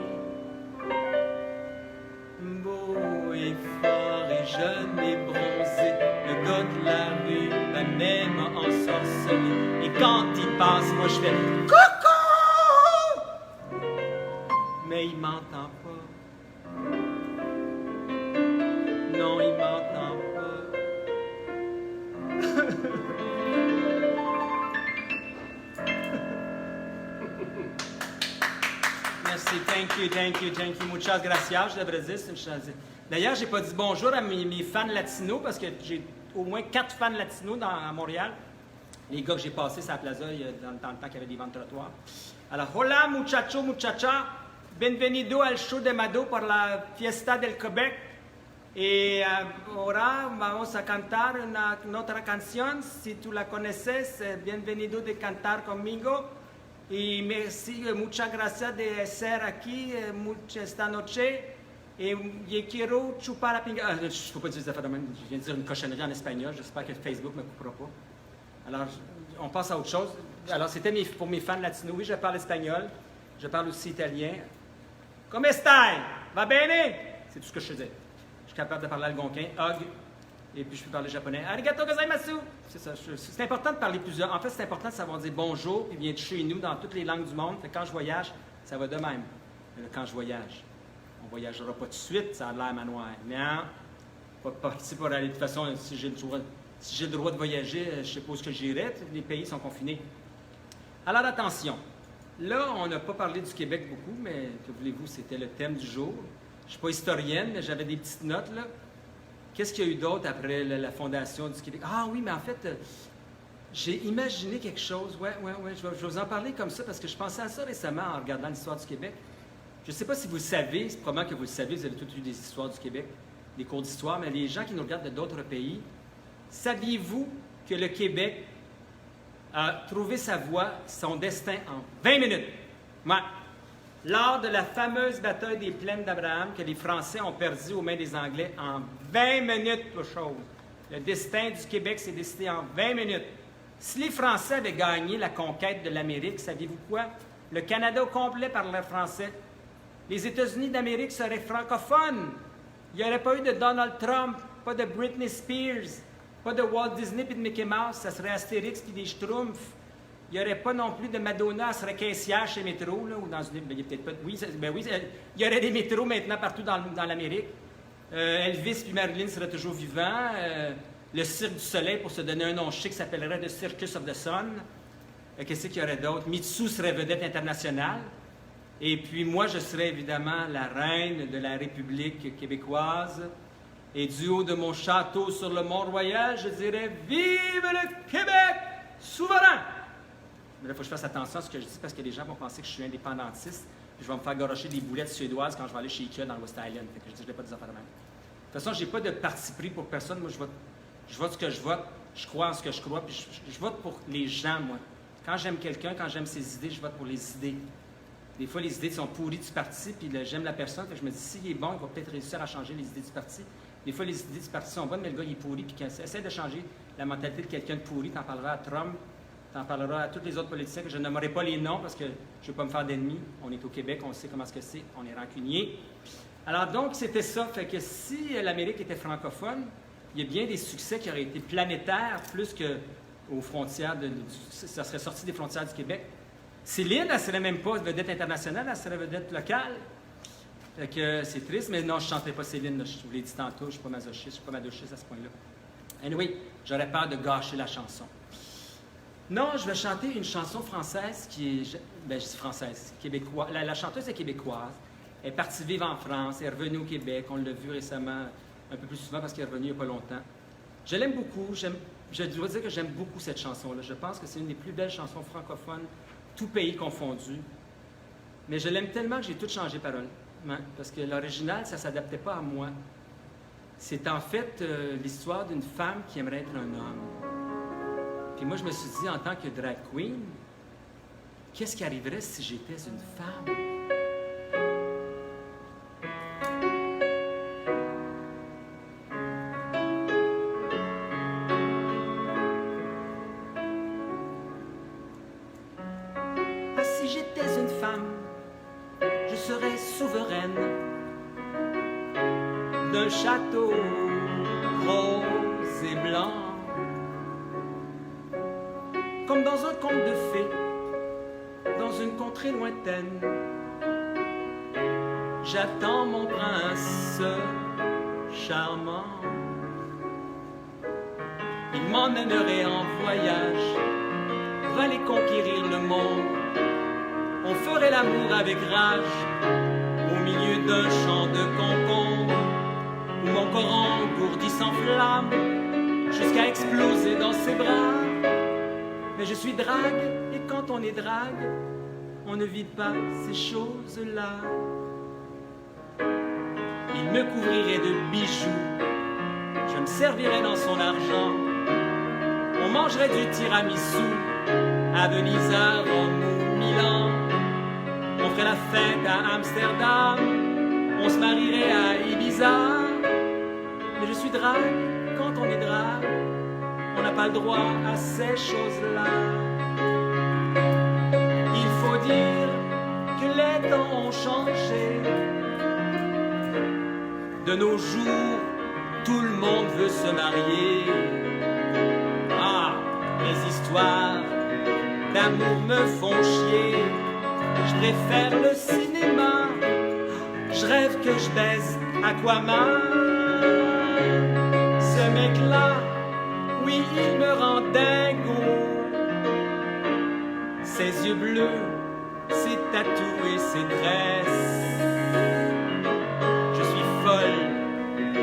Beau et fort et jeune et bronzé, le gars de la rue Panay m'a ensorcelé. Et quand il passe, moi je fais coucou! Mais il m'entend pas. Non, il m'entend pas. Merci, thank you. Muchas gracias, je devrais dire. D'ailleurs, j'ai pas dit bonjour à mes fans latinos parce que j'ai au moins 4 fans latinos à Montréal. Les gars que j'ai passés sur la plaza dans le temps qu'il y avait des ventes trottoirs. Alors, hola muchacho, muchacha. Bienvenido al show de Mado por la fiesta del Quebec. Y ahora vamos a cantar una otra canción. Si tú la conoces, bienvenido de cantar conmigo. Y merci, muchas gracias de ser aquí esta noche. Et je quiero chupar la pinga. Je ne peux pas dire des affaires de même. Je viens de dire une cochonnerie en espagnol. J'espère que Facebook ne me coupera pas. Alors, on passe à autre chose. Alors, c'était pour mes fans latinos. Oui, je parle espagnol. Je parle aussi italien. Come stai? Va bene? C'est tout ce que je faisais. Je suis capable de parler algonquin. Hug. Et puis, je peux parler japonais. Arigato gozaimasu! C'est ça. C'est important de parler plusieurs. En fait, c'est important de savoir dire bonjour, puis vient de chez nous dans toutes les langues du monde. Fait que quand je voyage, ça va de même. Mais là, quand je voyage, on ne voyagera pas tout de suite, ça a l'air manoir. Non, pas parti pour aller. De toute façon, si j'ai le droit de voyager, je suppose que j'irai. Les pays sont confinés. Alors, attention. Là, on n'a pas parlé du Québec beaucoup, mais que voulez-vous, c'était le thème du jour. Je ne suis pas historienne, mais j'avais des petites notes, là. Qu'est-ce qu'il y a eu d'autre après la fondation du Québec? Ah oui, mais en fait, j'ai imaginé quelque chose. Ouais, je vais vous en parler comme ça parce que je pensais à ça récemment en regardant l'histoire du Québec. Je ne sais pas si vous le savez, c'est probablement que vous le savez, vous avez tous eu des histoires du Québec, des cours d'histoire, mais les gens qui nous regardent de d'autres pays, saviez-vous que le Québec a trouvé sa voie, son destin en 20 minutes? Ouais. Lors de la fameuse bataille des plaines d'Abraham que les Français ont perdu aux mains des Anglais en 20 minutes, pour chose. Le destin du Québec s'est décidé en 20 minutes. Si les Français avaient gagné la conquête de l'Amérique, saviez-vous quoi? Le Canada au complet parlerait français. Les États-Unis d'Amérique seraient francophones. Il n'y aurait pas eu de Donald Trump, pas de Britney Spears, pas de Walt Disney et de Mickey Mouse, ça serait Astérix et des Schtroumpfs. Il n'y aurait pas non plus de Madonna, elle serait caissière chez Métro, là, ou dans une... Ben, il y a peut-être pas... Oui, il y aurait des métros maintenant partout dans l'Amérique. Elvis puis Marilyn seraient toujours vivants. Le Cirque du Soleil, pour se donner un nom chic, s'appellerait The Circus of the Sun. Qu'est-ce qu'il y aurait d'autre? Mitsu serait vedette internationale. Et puis moi, je serais évidemment la reine de la République québécoise. Et du haut de mon château sur le Mont-Royal, je dirais « Vive le Québec souverain! » Mais là, il faut que je fasse attention à ce que je dis parce que les gens vont penser que je suis indépendantiste puis je vais me faire garocher des boulettes suédoises quand je vais aller chez Ikea dans le West Island. Fait que je dis, je n'ai pas des affaires de même. De toute façon, je n'ai pas de parti pris pour personne. Moi, je vote ce que je vote, je crois en ce que je crois, puis je vote pour les gens, moi. Quand j'aime quelqu'un, quand j'aime ses idées, je vote pour les idées. Des fois, les idées sont pourries du parti, puis j'aime la personne, puis je me dis, s'il est bon, il va peut-être réussir à changer les idées du parti. Des fois, les idées du parti sont bonnes, mais le gars, il est pourri, puis essaie de changer la mentalité de quelqu'un de pourri, t'en parleras à Trump, t'en parleras à tous les autres politiciens, que je nommerai pas les noms, parce que je ne veux pas me faire d'ennemis. On est au Québec, on sait comment c'est, on est rancunier. Alors donc, c'était ça, fait que si l'Amérique était francophone, il y a bien des succès qui auraient été planétaires, plus qu'aux frontières, ça serait sorti des frontières du Québec. Céline, elle ne serait même pas vedette internationale, elle serait vedette locale. Fait que c'est triste, mais non, je ne chanterai pas Céline, je vous l'ai dit tantôt, je ne suis pas masochiste, je ne suis pas masochiste à ce point-là. Anyway, j'aurais peur de gâcher la chanson. Non, je vais chanter une chanson française qui est, ben je dis française, québécoise. La chanteuse est québécoise, elle est partie vivre en France, elle est revenue au Québec, on l'a vu récemment, un peu plus souvent parce qu'elle est revenue il n'y a pas longtemps. Je l'aime beaucoup, je dois dire que j'aime beaucoup cette chanson-là. Je pense que c'est une des plus belles chansons francophones, tout pays confondu. Mais je l'aime tellement que j'ai tout changé parole. Hein, parce que l'original, ça ne s'adaptait pas à moi. C'est en fait l'histoire d'une femme qui aimerait être un homme. Puis moi, je me suis dit, en tant que drag queen, qu'est-ce qui arriverait si j'étais une femme? Si j'étais une femme, je serais souveraine d'un château rose et blanc. Comme dans un conte de fées, dans une contrée lointaine, j'attends mon prince charmant. Il m'emmènerait en voyage, va aller conquérir le monde. On ferait l'amour avec rage, au milieu d'un champ de concombres, où mon corps engourdi s'enflamme, jusqu'à exploser dans ses bras. Mais je suis drague, et quand on est drague, on ne vit pas ces choses-là. Il me couvrirait de bijoux, je me servirais dans son argent. On mangerait du tiramisu à Venise, à Rome ou Milan. On ferait la fête à Amsterdam, on se marierait à Ibiza. Mais je suis drague, quand on est drague, on n'a pas le droit à ces choses-là. Il faut dire que les temps ont changé. De nos jours, tout le monde veut se marier. Ah, les histoires d'amour me font chier. Je préfère le cinéma. Je rêve que je baise Aquaman. Ce mec-là, oui, il me rend dingo. Ses yeux bleus, ses tatous et ses tresses. Je suis folle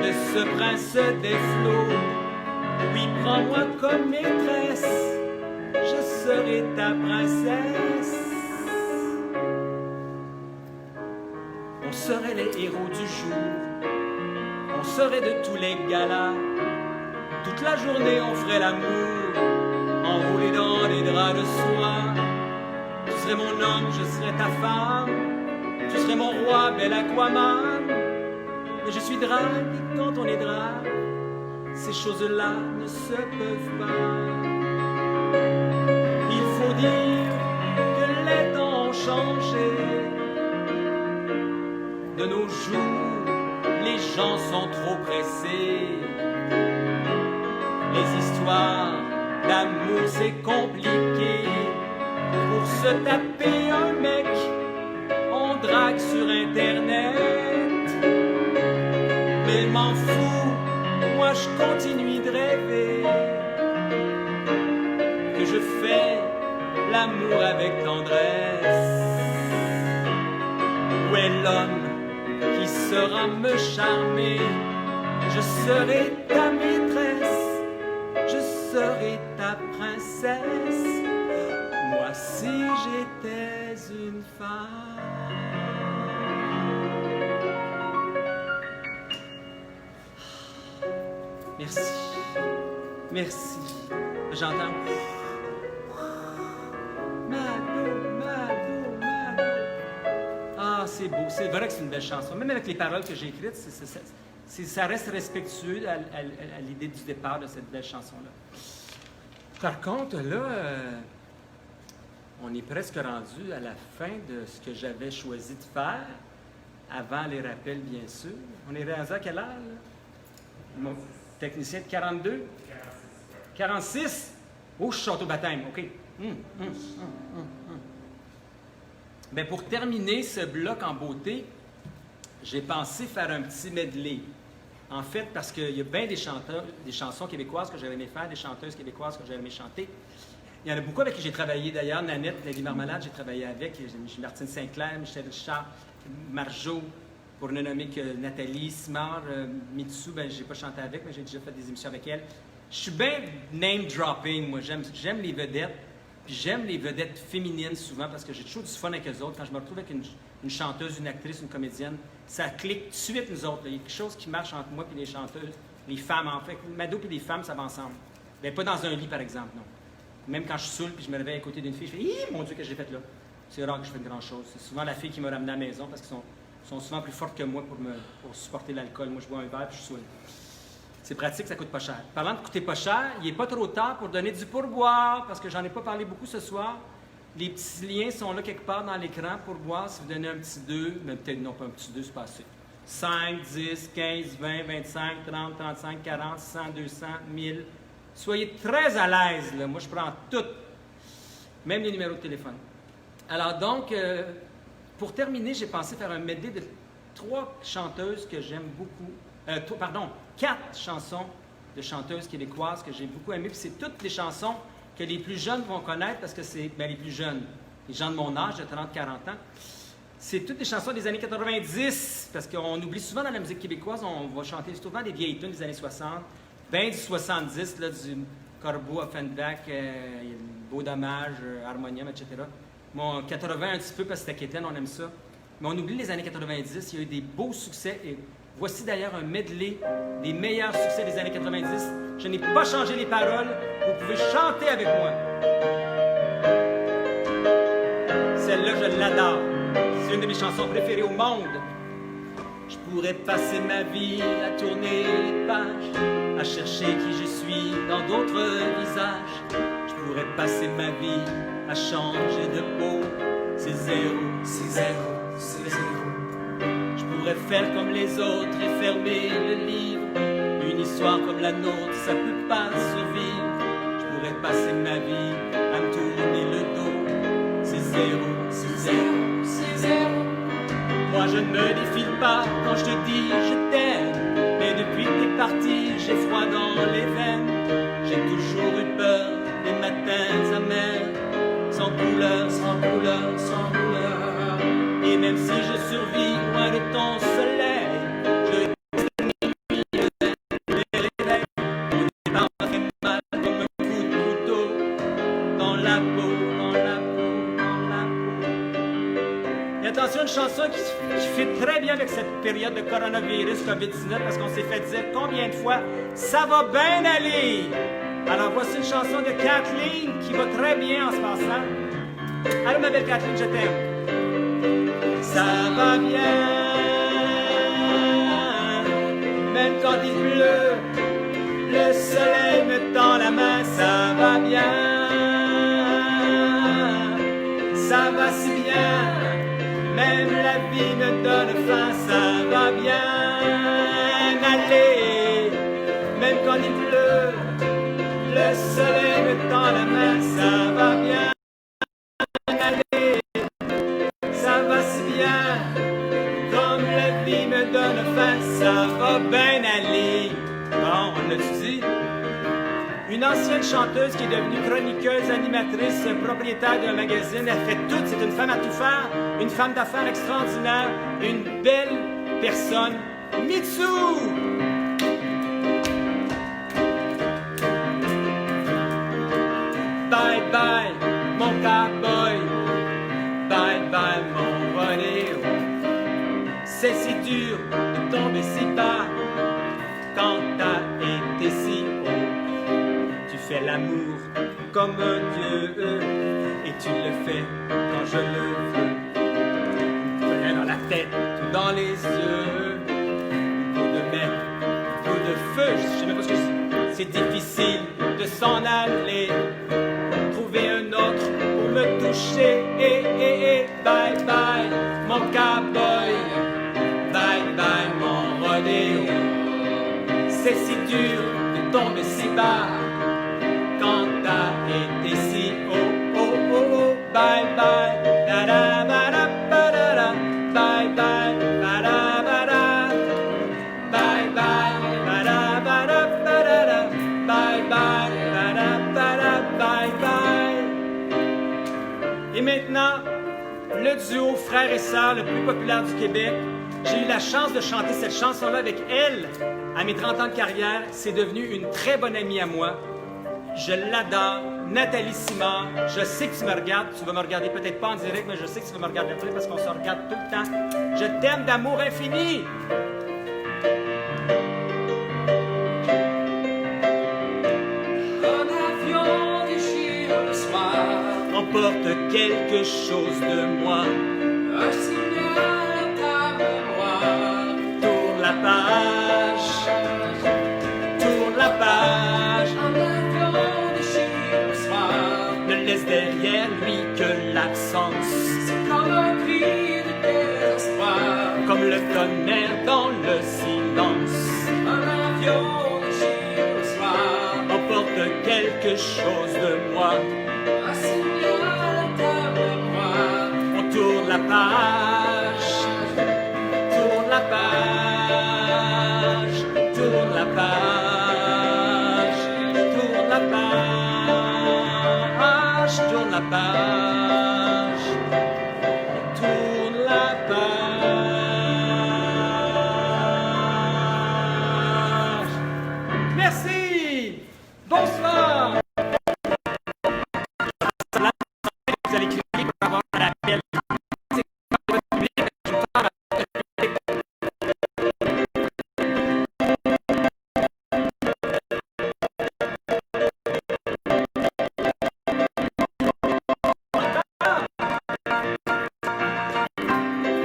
de ce prince des flots. Oui, prends-moi comme maîtresse, je serai ta princesse. On serait les héros du jour, on serait de tous les galas. Toute la journée on ferait l'amour, enroulé dans les draps de soie. Tu serais mon homme, je serais ta femme. Tu serais mon roi, bel Aquaman. Mais je suis drague quand on est drague. Ces choses-là ne se peuvent pas. Il faut dire que les temps ont changé. De nos jours, les gens sont trop pressés. Les histoires d'amour, c'est compliqué. Pour se taper un mec, on drague sur Internet. Mais m'en fous, moi je continue de rêver. Que je fais l'amour avec tendresse. Où est l'homme qui saura me charmer? Je serai ta maîtresse, je serai ta princesse. Moi si j'étais une femme. Merci, merci. J'entends. Mado. Ah, c'est beau. C'est vrai que c'est une belle chanson. Même avec les paroles que j'ai écrites, ça reste respectueux à l'idée du départ de cette belle chanson-là. Par contre, là, on est presque rendu à la fin de ce que j'avais choisi de faire, avant les rappels, bien sûr. On est rendu à quelle heure, là? Mon technicien de 42? 46? Oh, je suis au baptême, OK. Bien, pour terminer ce bloc en beauté, j'ai pensé faire un petit medley. En fait, parce qu'il y a bien des chansons québécoises que j'aurais aimé faire, des chanteuses québécoises que j'aurais aimé chanter. Il y en a beaucoup avec qui j'ai travaillé d'ailleurs. Nanette, Lady Marmalade, j'ai travaillé avec. J'ai Martine Sinclair, Michel Richard, Marjo, pour ne nommer que Nathalie, Simard, Mitsu, ben j'ai pas chanté avec, mais j'ai déjà fait des émissions avec elle. Je suis bien name-dropping, moi. J'aime les vedettes, puis j'aime les vedettes féminines souvent parce que j'ai toujours du fun avec eux autres. Quand je me retrouve avec une chanteuse, une actrice, une comédienne, ça clique tout de suite, nous autres. Il y a quelque chose qui marche entre moi et les chanteuses, les femmes, en fait. Mado et les femmes, ça va ensemble. Bien, pas dans un lit, par exemple, non. Même quand je suis saoul puis je me réveille à côté d'une fille, je fais « Hi, mon Dieu, que j'ai fait là! » C'est rare que je fais de grand-chose. C'est souvent la fille qui m'a ramené à la maison parce qu'elles sont souvent plus fortes que moi pour supporter l'alcool. Moi, je bois un verre puis je suis saoul. C'est pratique, ça coûte pas cher. Parlant de coûter pas cher, il n'est pas trop tard pour donner du pourboire parce que j'en ai pas parlé beaucoup ce soir. Les petits liens sont là quelque part dans l'écran. Pourboire, si vous donnez un petit 2, mais peut-être non pas un petit 2, c'est pas assez. 5, 10, 15, 20, 25, 30, 35, 40, 100, 200, 1000... Soyez très à l'aise, là. Moi, je prends tout, même les numéros de téléphone. Alors donc, pour terminer, j'ai pensé faire un medley de 3 chanteuses que j'aime beaucoup. 4 chansons de chanteuses québécoises que j'ai beaucoup aimées. Puis c'est toutes les chansons que les plus jeunes vont connaître parce que c'est les plus jeunes, les gens de mon âge, de 30-40 ans. C'est toutes des chansons des années 90, parce qu'on oublie souvent dans la musique québécoise, on va chanter souvent des vieilles tunes des années 60. Ben du 70, là, du Corbeau, Offenbach, Beau Dommage, Harmonium, etc. Bon, 80 un petit peu parce que c'était quétaine, on aime ça. Mais on oublie les années 90, il y a eu des beaux succès. Et voici d'ailleurs un medley des meilleurs succès des années 90. Je n'ai pas changé les paroles, vous pouvez chanter avec moi. Celle-là, je l'adore. C'est une de mes chansons préférées au monde. Je pourrais passer ma vie à tourner les pages, à chercher qui je suis dans d'autres visages. Je pourrais passer ma vie à changer de peau. C'est zéro, c'est zéro, c'est zéro. Je pourrais faire comme les autres et fermer le livre. Une Une histoire comme la nôtre, ça peut pas survivre. Je pourrais passer ma vie à me tourner le dos. C'est zéro, c'est zéro, c'est zéro. Moi je ne me défile pas quand je te dis je t'aime. Mais depuis que t'es parti, j'ai froid dans les veines. J'ai toujours eu peur des matins amers. Sans couleur, sans couleur, sans couleur. Et même si je survis loin de ton soleil, je reste nuit les réveils. Mon départ m'a fait mal comme un coup de couteau. Dans la peau, dans la peau, dans la peau. Et attention, une chanson qui fit très bien avec cette période de coronavirus, COVID-19, parce qu'on s'est fait dire combien de fois « ça va bien aller ». Alors voici une chanson de Kathleen qui va très bien en se passant. Allô ma belle Kathleen, je t'aime. Ça va bien, même quand il pleut, le soleil me tend la main. Ça va bien, ça va si bien, même la vie me donne faim. Ça va bien aller, même quand il pleut, le soleil me tend la main. Ça va bien aller, ça va si bien, comme la vie me donne faim. Ça va bien aller. Bon, on l'a dit. Une ancienne chanteuse qui est devenue chroniqueuse, animatrice, propriétaire d'un magazine. Elle fait tout, c'est une femme à tout faire, une femme d'affaires extraordinaire, une belle personne. Mitsou! Bye bye, mon cowboy. Bye bye, mon rodéo. C'est si dur de tomber si bas quand t'as été si haut. Tu fais l'amour comme un dieu et tu le fais quand je le veux. Rien dans la tête, tout dans les yeux. Coup de mec, coup de feu, je sais même pas ce que c'est. C'est difficile de s'en aller. Trouver un autre pour me toucher. Bye bye, mon cowboy. Bye bye, mon rodéo. C'est si dur de tomber si bas quand t'as été si haut. Oh oh oh, bye bye. Da da ba da ba da da. Bye bye, ba da ba da. Bye bye, ba da ba da ba da da. Bye bye, ba da ba da. Bye bye. Et maintenant, le duo frère et sœur le plus populaire du Québec. J'ai eu la chance de chanter cette chanson-là avec elle à mes 30 ans de carrière. C'est devenu une très bonne amie à moi. Je l'adore. Nathalie Simard, je sais que tu me regardes. Tu vas me regarder peut-être pas en direct, mais je sais que tu vas me regarder parce qu'on se regarde tout le temps. Je t'aime d'amour infini. Emporte quelque chose de moi. Un signal à ta mémoire. Tourne la page. Tourne la page. Un avion déchire le soir. Ne laisse derrière lui que l'absence. C'est comme un cri de désespoir. Comme le tonnerre dans le silence. Un avion déchire le soir. Emporte quelque chose de moi. Un signal à ta mémoire. On tourne la page. Tourne la page. Tourne la page. Tourne la page. Tourne la page. Tourne la page. Merci. Bonsoir. Vous allez crier pour avoir un appel.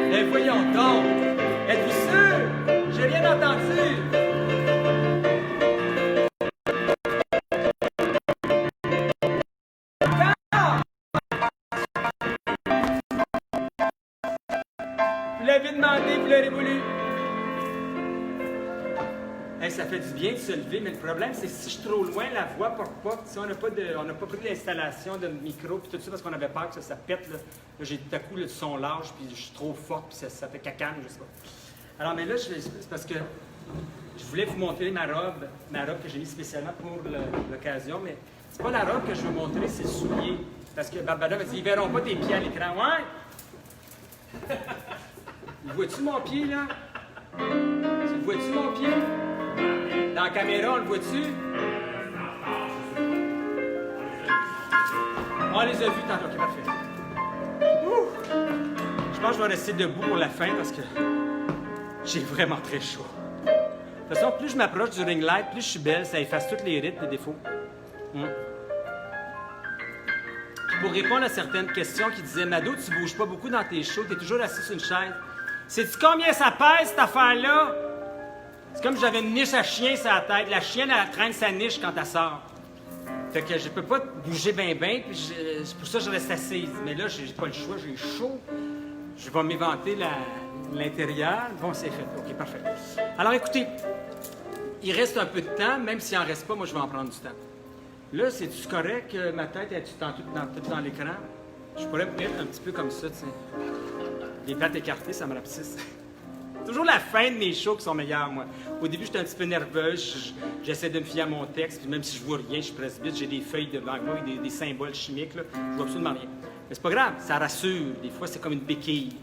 Mais voyons donc, êtes-vous sûr? J'ai rien entendu. Vous l'avez demandé, vous l'aurez voulu. Hey, ça fait du bien de se lever, mais le problème, c'est que si je suis trop loin, la voix porte pas. Si on n'a pas pris l'installation de micro puis tout ça parce qu'on avait peur que ça pète. Là, j'ai tout à coup le son large, puis je suis trop fort, puis ça fait cacane, je sais pas. Alors, mais là, c'est parce que je voulais vous montrer ma robe que j'ai mise spécialement pour l'occasion, mais c'est pas la robe que je veux montrer, c'est le soulier. Parce que Barbada m'a dit, ils verront pas tes pieds à l'écran. Ouais! Vois-tu mon pied, là? Tu vois-tu mon pied? Dans la caméra, on le voit-tu? On les a vus tantôt, ok, parfait. Ouh. Je pense que je vais rester debout pour la fin parce que j'ai vraiment très chaud. De toute façon, plus je m'approche du ring light, plus je suis belle, ça efface toutes les rides, les défauts. Pour répondre à certaines questions qui disaient « Mado, tu bouges pas beaucoup dans tes shows, tu es toujours assis sur une chaise. Sais-tu combien ça pèse, cette affaire-là? » C'est comme si j'avais une niche à chien sur la tête. La chienne, elle traîne sa niche quand elle sort. Fait que je peux pas bouger bien, puis c'est pour ça que je reste assise. Mais là, j'ai pas le choix, j'ai chaud. Je vais m'éventer l'intérieur. Bon, c'est fait. OK, parfait. Alors, écoutez, il reste un peu de temps. Même s'il en reste pas, moi, je vais en prendre du temps. Là, c'est-tu correct que ma tête est tout dans l'écran? Je pourrais me mettre un petit peu comme ça, tu sais. Les pattes écartées, ça me rapetisse. Toujours la fin de mes shows qui sont meilleures, moi. Au début, j'étais un petit peu nerveuse. J'essaie de me fier à mon texte. Puis même si je vois rien, je suis presbyte, j'ai des feuilles devant moi, des symboles chimiques. Là. Je vois absolument rien. Mais c'est pas grave, ça rassure. Des fois, c'est comme une béquille.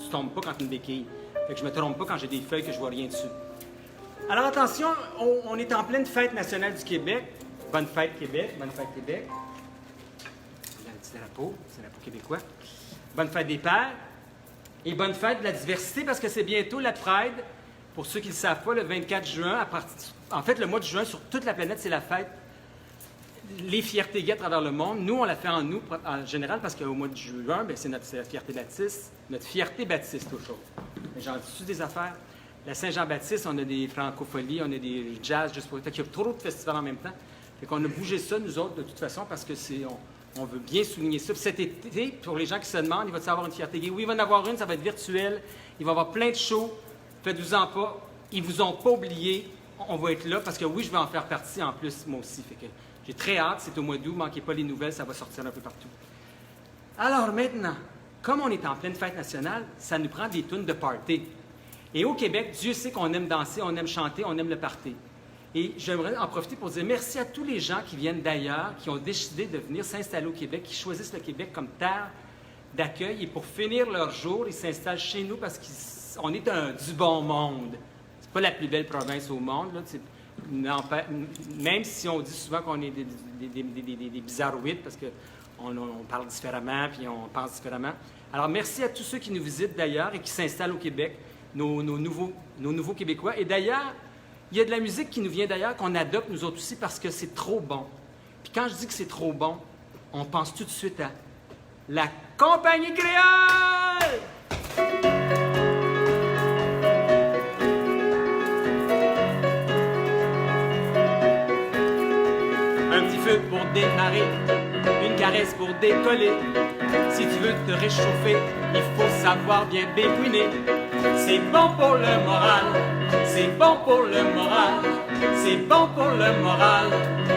Tu tombes pas quand tu as une béquille. Fait que je me trompe pas quand j'ai des feuilles que je vois rien dessus. Alors attention, on est en pleine fête nationale du Québec. Bonne fête Québec, bonne fête Québec. Là, le petit drapeau québécois. Bonne fête des pères. Et bonne fête de la diversité, parce que c'est bientôt la Pride. Pour ceux qui ne le savent pas, le 24 juin, en fait, le mois de juin, sur toute la planète, c'est la fête. Les fiertés gays à travers le monde. Nous, on la fait en général, parce qu'au mois de juin, c'est la fierté baptiste. Notre fierté baptiste, toujours. Mais j'en dis des affaires. La Saint-Jean-Baptiste, on a des francopholies, on a des jazz, juste pour... Fait qu'il y a trop de festivals en même temps. Fait qu'on a bougé ça, nous autres, de toute façon, parce que on veut bien souligner ça. Puis cet été, pour les gens qui se demandent, il va-t-il avoir une fierté gay? Oui, il va en avoir une, ça va être virtuel. Il va y avoir plein de shows. Faites-vous-en pas. Ils vous ont pas oublié. On va être là, parce que oui, je vais en faire partie en plus, moi aussi. Fait que j'ai très hâte. C'est au mois d'août. Manquez pas les nouvelles, ça va sortir un peu partout. Alors maintenant, comme on est en pleine fête nationale, ça nous prend des tunes de party. Et au Québec, Dieu sait qu'on aime danser, on aime chanter, on aime le party. Et j'aimerais en profiter pour dire merci à tous les gens qui viennent d'ailleurs, qui ont décidé de venir s'installer au Québec, qui choisissent le Québec comme terre d'accueil. Et pour finir leur jour, ils s'installent chez nous parce qu'on est du bon monde. C'est pas la plus belle province au monde, là, même si on dit souvent qu'on est des bizarroïdes parce qu'on parle différemment puis on pense différemment. Alors merci à tous ceux qui nous visitent d'ailleurs et qui s'installent au Québec, nos nouveaux Québécois. Et d'ailleurs, il y a de la musique qui nous vient d'ailleurs, qu'on adopte nous autres aussi parce que c'est trop bon. Puis quand je dis que c'est trop bon, on pense tout de suite à la Compagnie Créole! Un petit feu pour démarrer, une caresse pour décoller. Si tu veux te réchauffer, il faut savoir bien bébouiner. C'est bon pour le moral, c'est bon pour le moral, c'est bon pour le moral,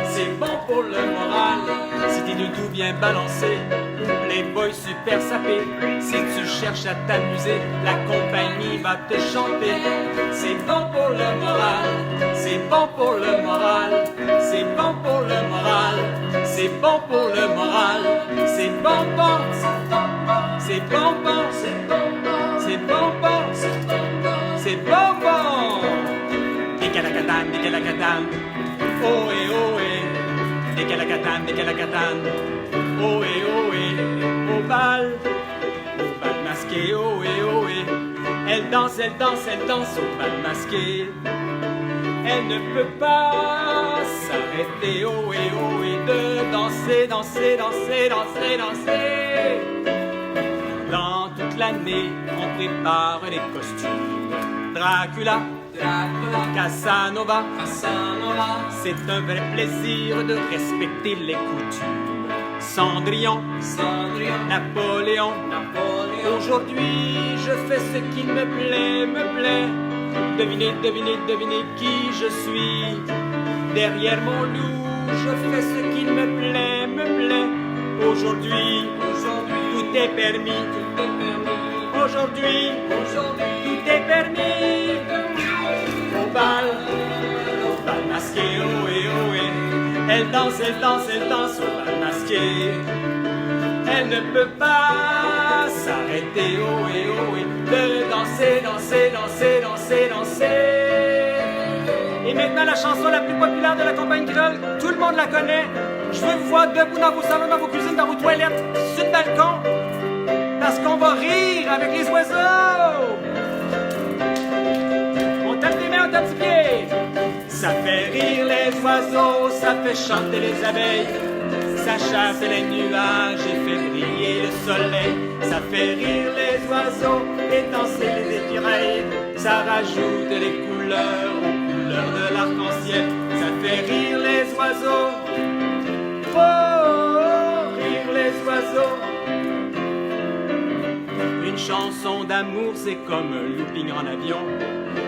c'est bon pour le moral. Si t'es de tout bien balancé, playboy super sapé, si tu cherches à t'amuser, la compagnie va te chanter. C'est bon pour le moral, c'est bon pour le moral, c'est bon pour le moral, c'est bon pour le moral, c'est bon, bon, c'est bon, bon, c'est bon, bon, c'est bon, bon, c'est bon, bon. Décalacatan, oh et oh et. Décalacatan, oh et oh et. Au bal masqué, oh et oh et. Elle danse au bal masqué. Elle ne peut pas s'arrêter, oh et de danser, danser, danser, danser, danser. Dans toute l'année, on prépare les costumes. Dracula, Casanova, c'est un vrai plaisir de respecter les coutumes. Cendrillon, Napoléon. Aujourd'hui, je fais ce qui me plaît. Devinez, devinez, devinez qui je suis. Derrière mon loup, je fais ce qu'il me plaît, me plaît. Aujourd'hui, tout est permis, tout est permis. Aujourd'hui, tout est permis. Au bal masqué, ohé, ohé. Elle danse, elle danse, elle danse au bal masqué. Elle ne peut pas s'arrêter, ohé, ohé, de danser, danser, danser, danser, danser. Et maintenant, la chanson la plus populaire de la campagne créole, tout le monde la connaît. Je veux vous voir debout dans vos salons, dans vos cuisines, dans vos toilettes, sur le balcon, parce qu'on va rire avec les oiseaux. On tape des mains, on tape du pied. Ça fait rire les oiseaux, ça fait chanter les abeilles. Ça chasse les nuages et fait briller le soleil. Ça fait rire les oiseaux et danser les écureuils. Ça rajoute les couleurs aux couleurs de l'arc-en-ciel. Ça fait rire les oiseaux. Oh, oh, oh, rire les oiseaux. Une chanson d'amour, c'est comme un looping en avion.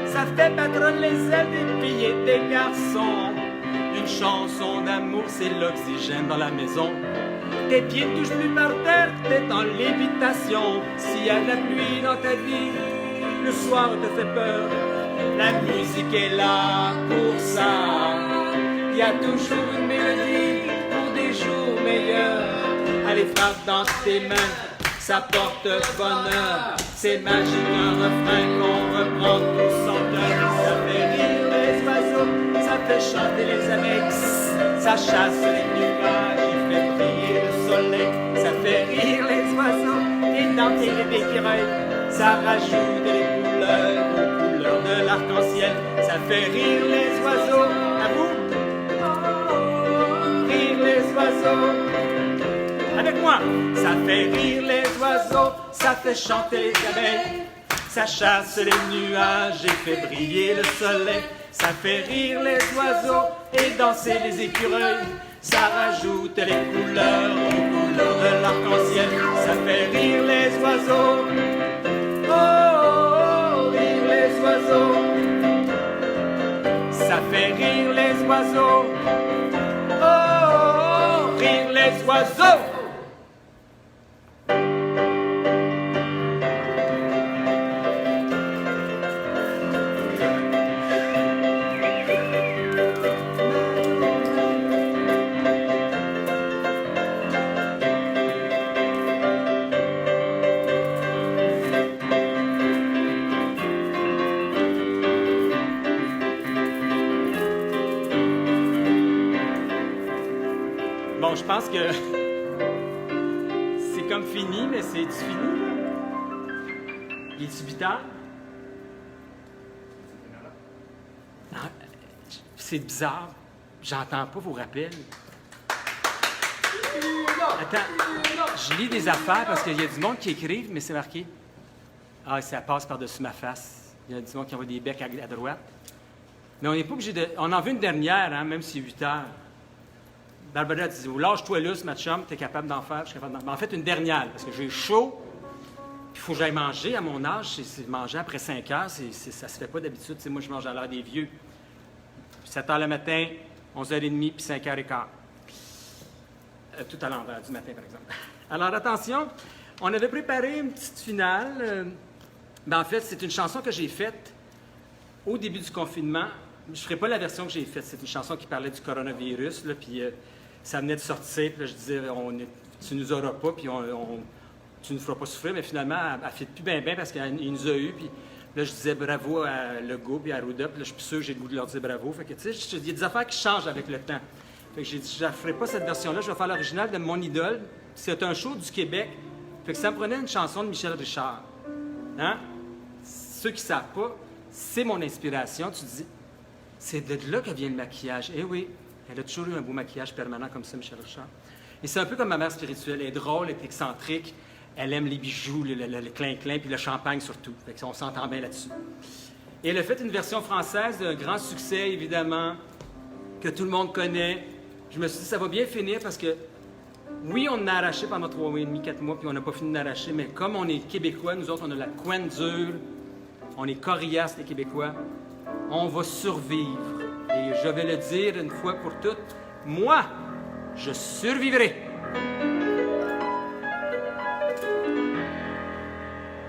Ça fait battre les ailes des filles et des garçons. Une chanson d'amour, c'est l'oxygène dans la maison. Tes pieds ne touchent plus par terre, t'es en lévitation. S'il y a de la pluie dans ta vie, le soir te fait peur. La musique est là pour ça. Il y a toujours une mélodie pour des jours meilleurs. Allez, frappe dans tes mains, ça porte bonheur. C'est magique, un refrain qu'on reprend tous en cœur. Ça fait rire les oiseaux, ça fait chanter les abeilles. Ça chasse les nuages, il fait briller le soleil. Ça fait rire les oiseaux et danser les écureuils. Ça rajoute les couleurs aux couleurs de l'arc-en-ciel. Ça fait rire les oiseaux. À vous? Rire les oiseaux. Avec moi. Ça fait rire les oiseaux, ça fait chanter les abeilles. Ça chasse les nuages et fait briller le soleil. Ça fait rire les oiseaux et danser les écureuils. Ça rajoute les couleurs aux couleurs de l'arc-en-ciel. Ça fait rire les oiseaux. Oh, oh, oh, rire les oiseaux. Ça fait rire les oiseaux. Oh, oh, oh, rire les oiseaux. Bon, je pense que c'est comme fini, mais c'est-tu fini, là? Il est-tu 8 heures? Non, c'est bizarre. J'entends pas vos rappels. Attends, je lis des affaires parce qu'il y a du monde qui écrivent, mais c'est marqué. Ah, ça passe par-dessus ma face. Il y a du monde qui envoie des becs à droite. Mais on n'est pas obligé de... On en veut une dernière, hein, même si c'est 8 heures. Barbara dit, lâche-toi là, ma chum, t'es capable d'en faire, je suis capable d'en faire. Mais en fait, une dernière, parce que j'ai chaud, il faut que j'aille manger à mon âge. C'est manger après 5 heures, ça se fait pas d'habitude. Moi, je mange à l'heure des vieux. 7 heures le matin, 11h30, puis 5h15. Tout à l'envers du matin, par exemple. Alors, attention, on avait préparé une petite finale. En fait, c'est une chanson que j'ai faite au début du confinement. Je ne ferai pas la version que j'ai faite. C'est une chanson qui parlait du coronavirus, là, puis ça venait de sortir. Puis là, je disais, tu nous auras pas, puis tu nous feras pas souffrir. Mais finalement, elle ne fit plus bien parce qu'il nous a eu. Puis là, je disais bravo à Legault et à Arruda. Puis là, je suis plus sûr que j'ai le goût de leur dire bravo. Fait que, tu sais, il y a des affaires qui changent avec le temps. Fait que j'ai dit, je ne ferai pas cette version-là. Je vais faire l'original de mon idole. C'est un show du Québec. Fait que ça me prenait une chanson de Michel Richard. Hein? Ceux qui ne savent pas, c'est mon inspiration. Tu dis, c'est de là que vient le maquillage. Eh oui, elle a toujours eu un beau maquillage permanent comme ça, Michel Richard. Et c'est un peu comme ma mère spirituelle. Elle est drôle, elle est excentrique. Elle aime les bijoux, le clin-clin, puis le champagne surtout. Fait qu'on s'entend bien là-dessus. Et elle a fait une version française d'un grand succès, évidemment, que tout le monde connaît. Je me suis dit, ça va bien finir parce que, oui, on en a arraché pendant 3 mois et demi, 4 mois, puis on n'a pas fini d'arracher, mais comme on est Québécois, nous autres, on a la couenne dure. On est coriaces, les Québécois. On va survivre. Et je vais le dire une fois pour toutes, moi, je survivrai.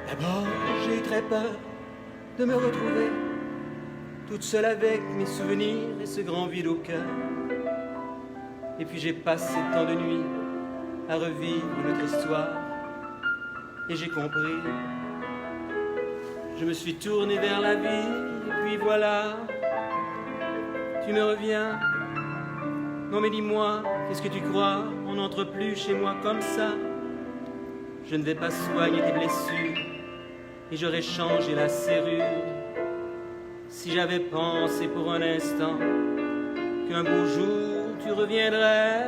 D'abord, j'ai eu très peur de me retrouver toute seule avec mes souvenirs et ce grand vide au cœur. Et puis j'ai passé tant de nuits à revivre notre histoire. Et j'ai compris. Je me suis tourné vers la vie, et puis voilà. Tu me reviens. Non mais dis-moi, qu'est-ce que tu crois? On n'entre plus chez moi comme ça. Je ne vais pas soigner tes blessures, et j'aurais changé la serrure. Si j'avais pensé pour un instant qu'un beau jour tu reviendrais.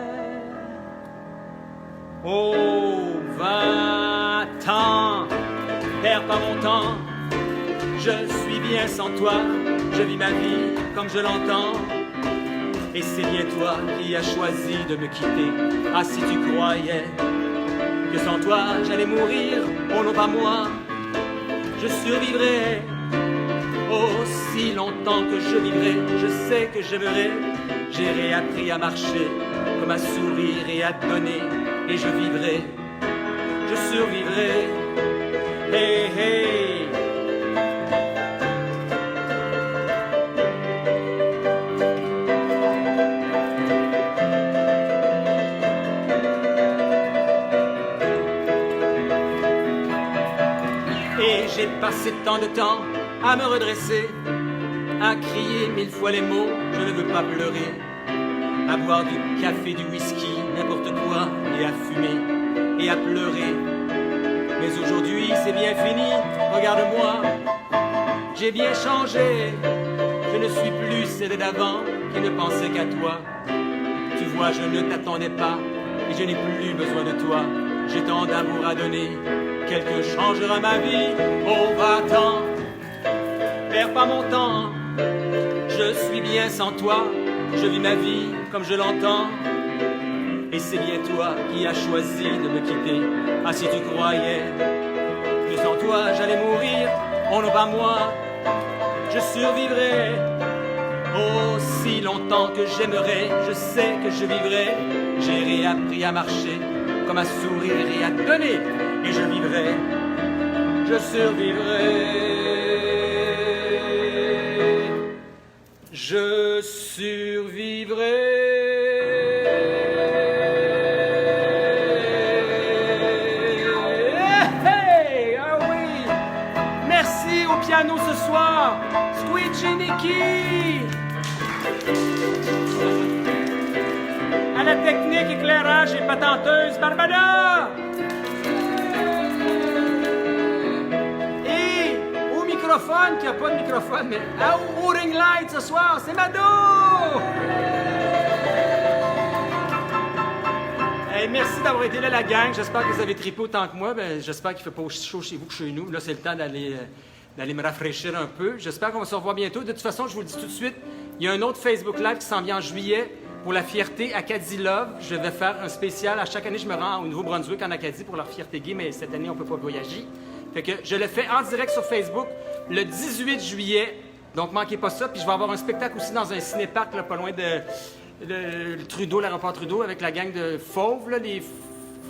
Oh, va-t'en, perds pas mon temps. Je suis bien sans toi, je vis ma vie comme je l'entends. Et c'est bien toi qui as choisi de me quitter. Ah, si tu croyais que sans toi j'allais mourir, oh non pas moi, je survivrai. Aussi longtemps que je vivrai, je sais que j'aimerai. J'ai réappris à marcher, comme à sourire et à donner. Et je vivrai, je survivrai. Hey, hey. Et j'ai passé tant de temps à me redresser, à crier 1000 fois les mots, je ne veux pas pleurer, à boire du café, du whisky, n'importe quoi, et à fumer, et à pleurer. Mais aujourd'hui c'est bien fini, regarde-moi, j'ai bien changé, je ne suis plus celle d'avant qui ne pensait qu'à toi. Tu vois, je ne t'attendais pas, et je n'ai plus besoin de toi, j'ai tant d'amour à donner, quelqu'un changera ma vie, oh va-t'en. Perds pas mon temps, je suis bien sans toi, je vis ma vie comme je l'entends. Et c'est bien toi qui as choisi de me quitter. Ah, si tu croyais que sans toi j'allais mourir, oh non pas moi, je survivrai. Aussi longtemps que j'aimerais, je sais que je vivrai. J'ai réappris à marcher, comme à sourire et à donner. Et je vivrai, je survivrai. Je survivrai. Hey, ah oui. Merci au piano ce soir, Squidgy Nicky. À la technique, éclairage et patenteuse, Barbara. Qui n'a pas de microphone, mais au ring light ce soir, c'est Mado! Hey, merci d'avoir été là, la gang. J'espère que vous avez trippé autant que moi. Ben, j'espère qu'il ne fait pas aussi chaud chez vous que chez nous. Là, c'est le temps d'aller me rafraîchir un peu. J'espère qu'on va se revoir bientôt. De toute façon, je vous le dis tout de suite, il y a un autre Facebook Live qui s'en vient en juillet pour la fierté Acadie Love. Je vais faire un spécial. À chaque année, je me rends au Nouveau-Brunswick, en Acadie, pour leur fierté gay, mais cette année, on ne peut pas voyager. Fait que je le fais en direct sur Facebook le 18 juillet. Donc, manquez pas ça. Puis je vais avoir un spectacle aussi dans un cinéparc, là, pas loin de Trudeau, l'aéroport Trudeau, avec la gang de Fauve. Là, je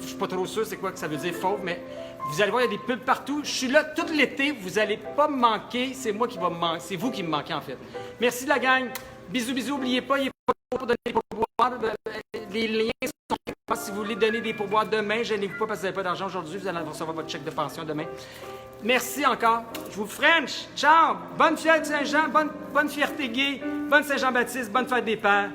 suis pas trop sûr c'est quoi que ça veut dire Fauve, mais vous allez voir, il y a des pubs partout. Je suis là tout l'été. Vous allez pas me manquer. C'est moi qui va me manquer. C'est vous qui me manquez, en fait. Merci, la gang. Bisous, bisous. N'oubliez pas, il est pas pour donner des pourboires. Les liens sont... Si vous voulez donner des pourboires demain, gênez-vous pas parce que vous n'avez pas d'argent aujourd'hui. Vous allez recevoir votre chèque de pension demain. Merci encore. Je vous French. Ciao. Bonne fête Saint-Jean. Bonne fierté gay. Bonne Saint-Jean-Baptiste. Bonne fête des pères.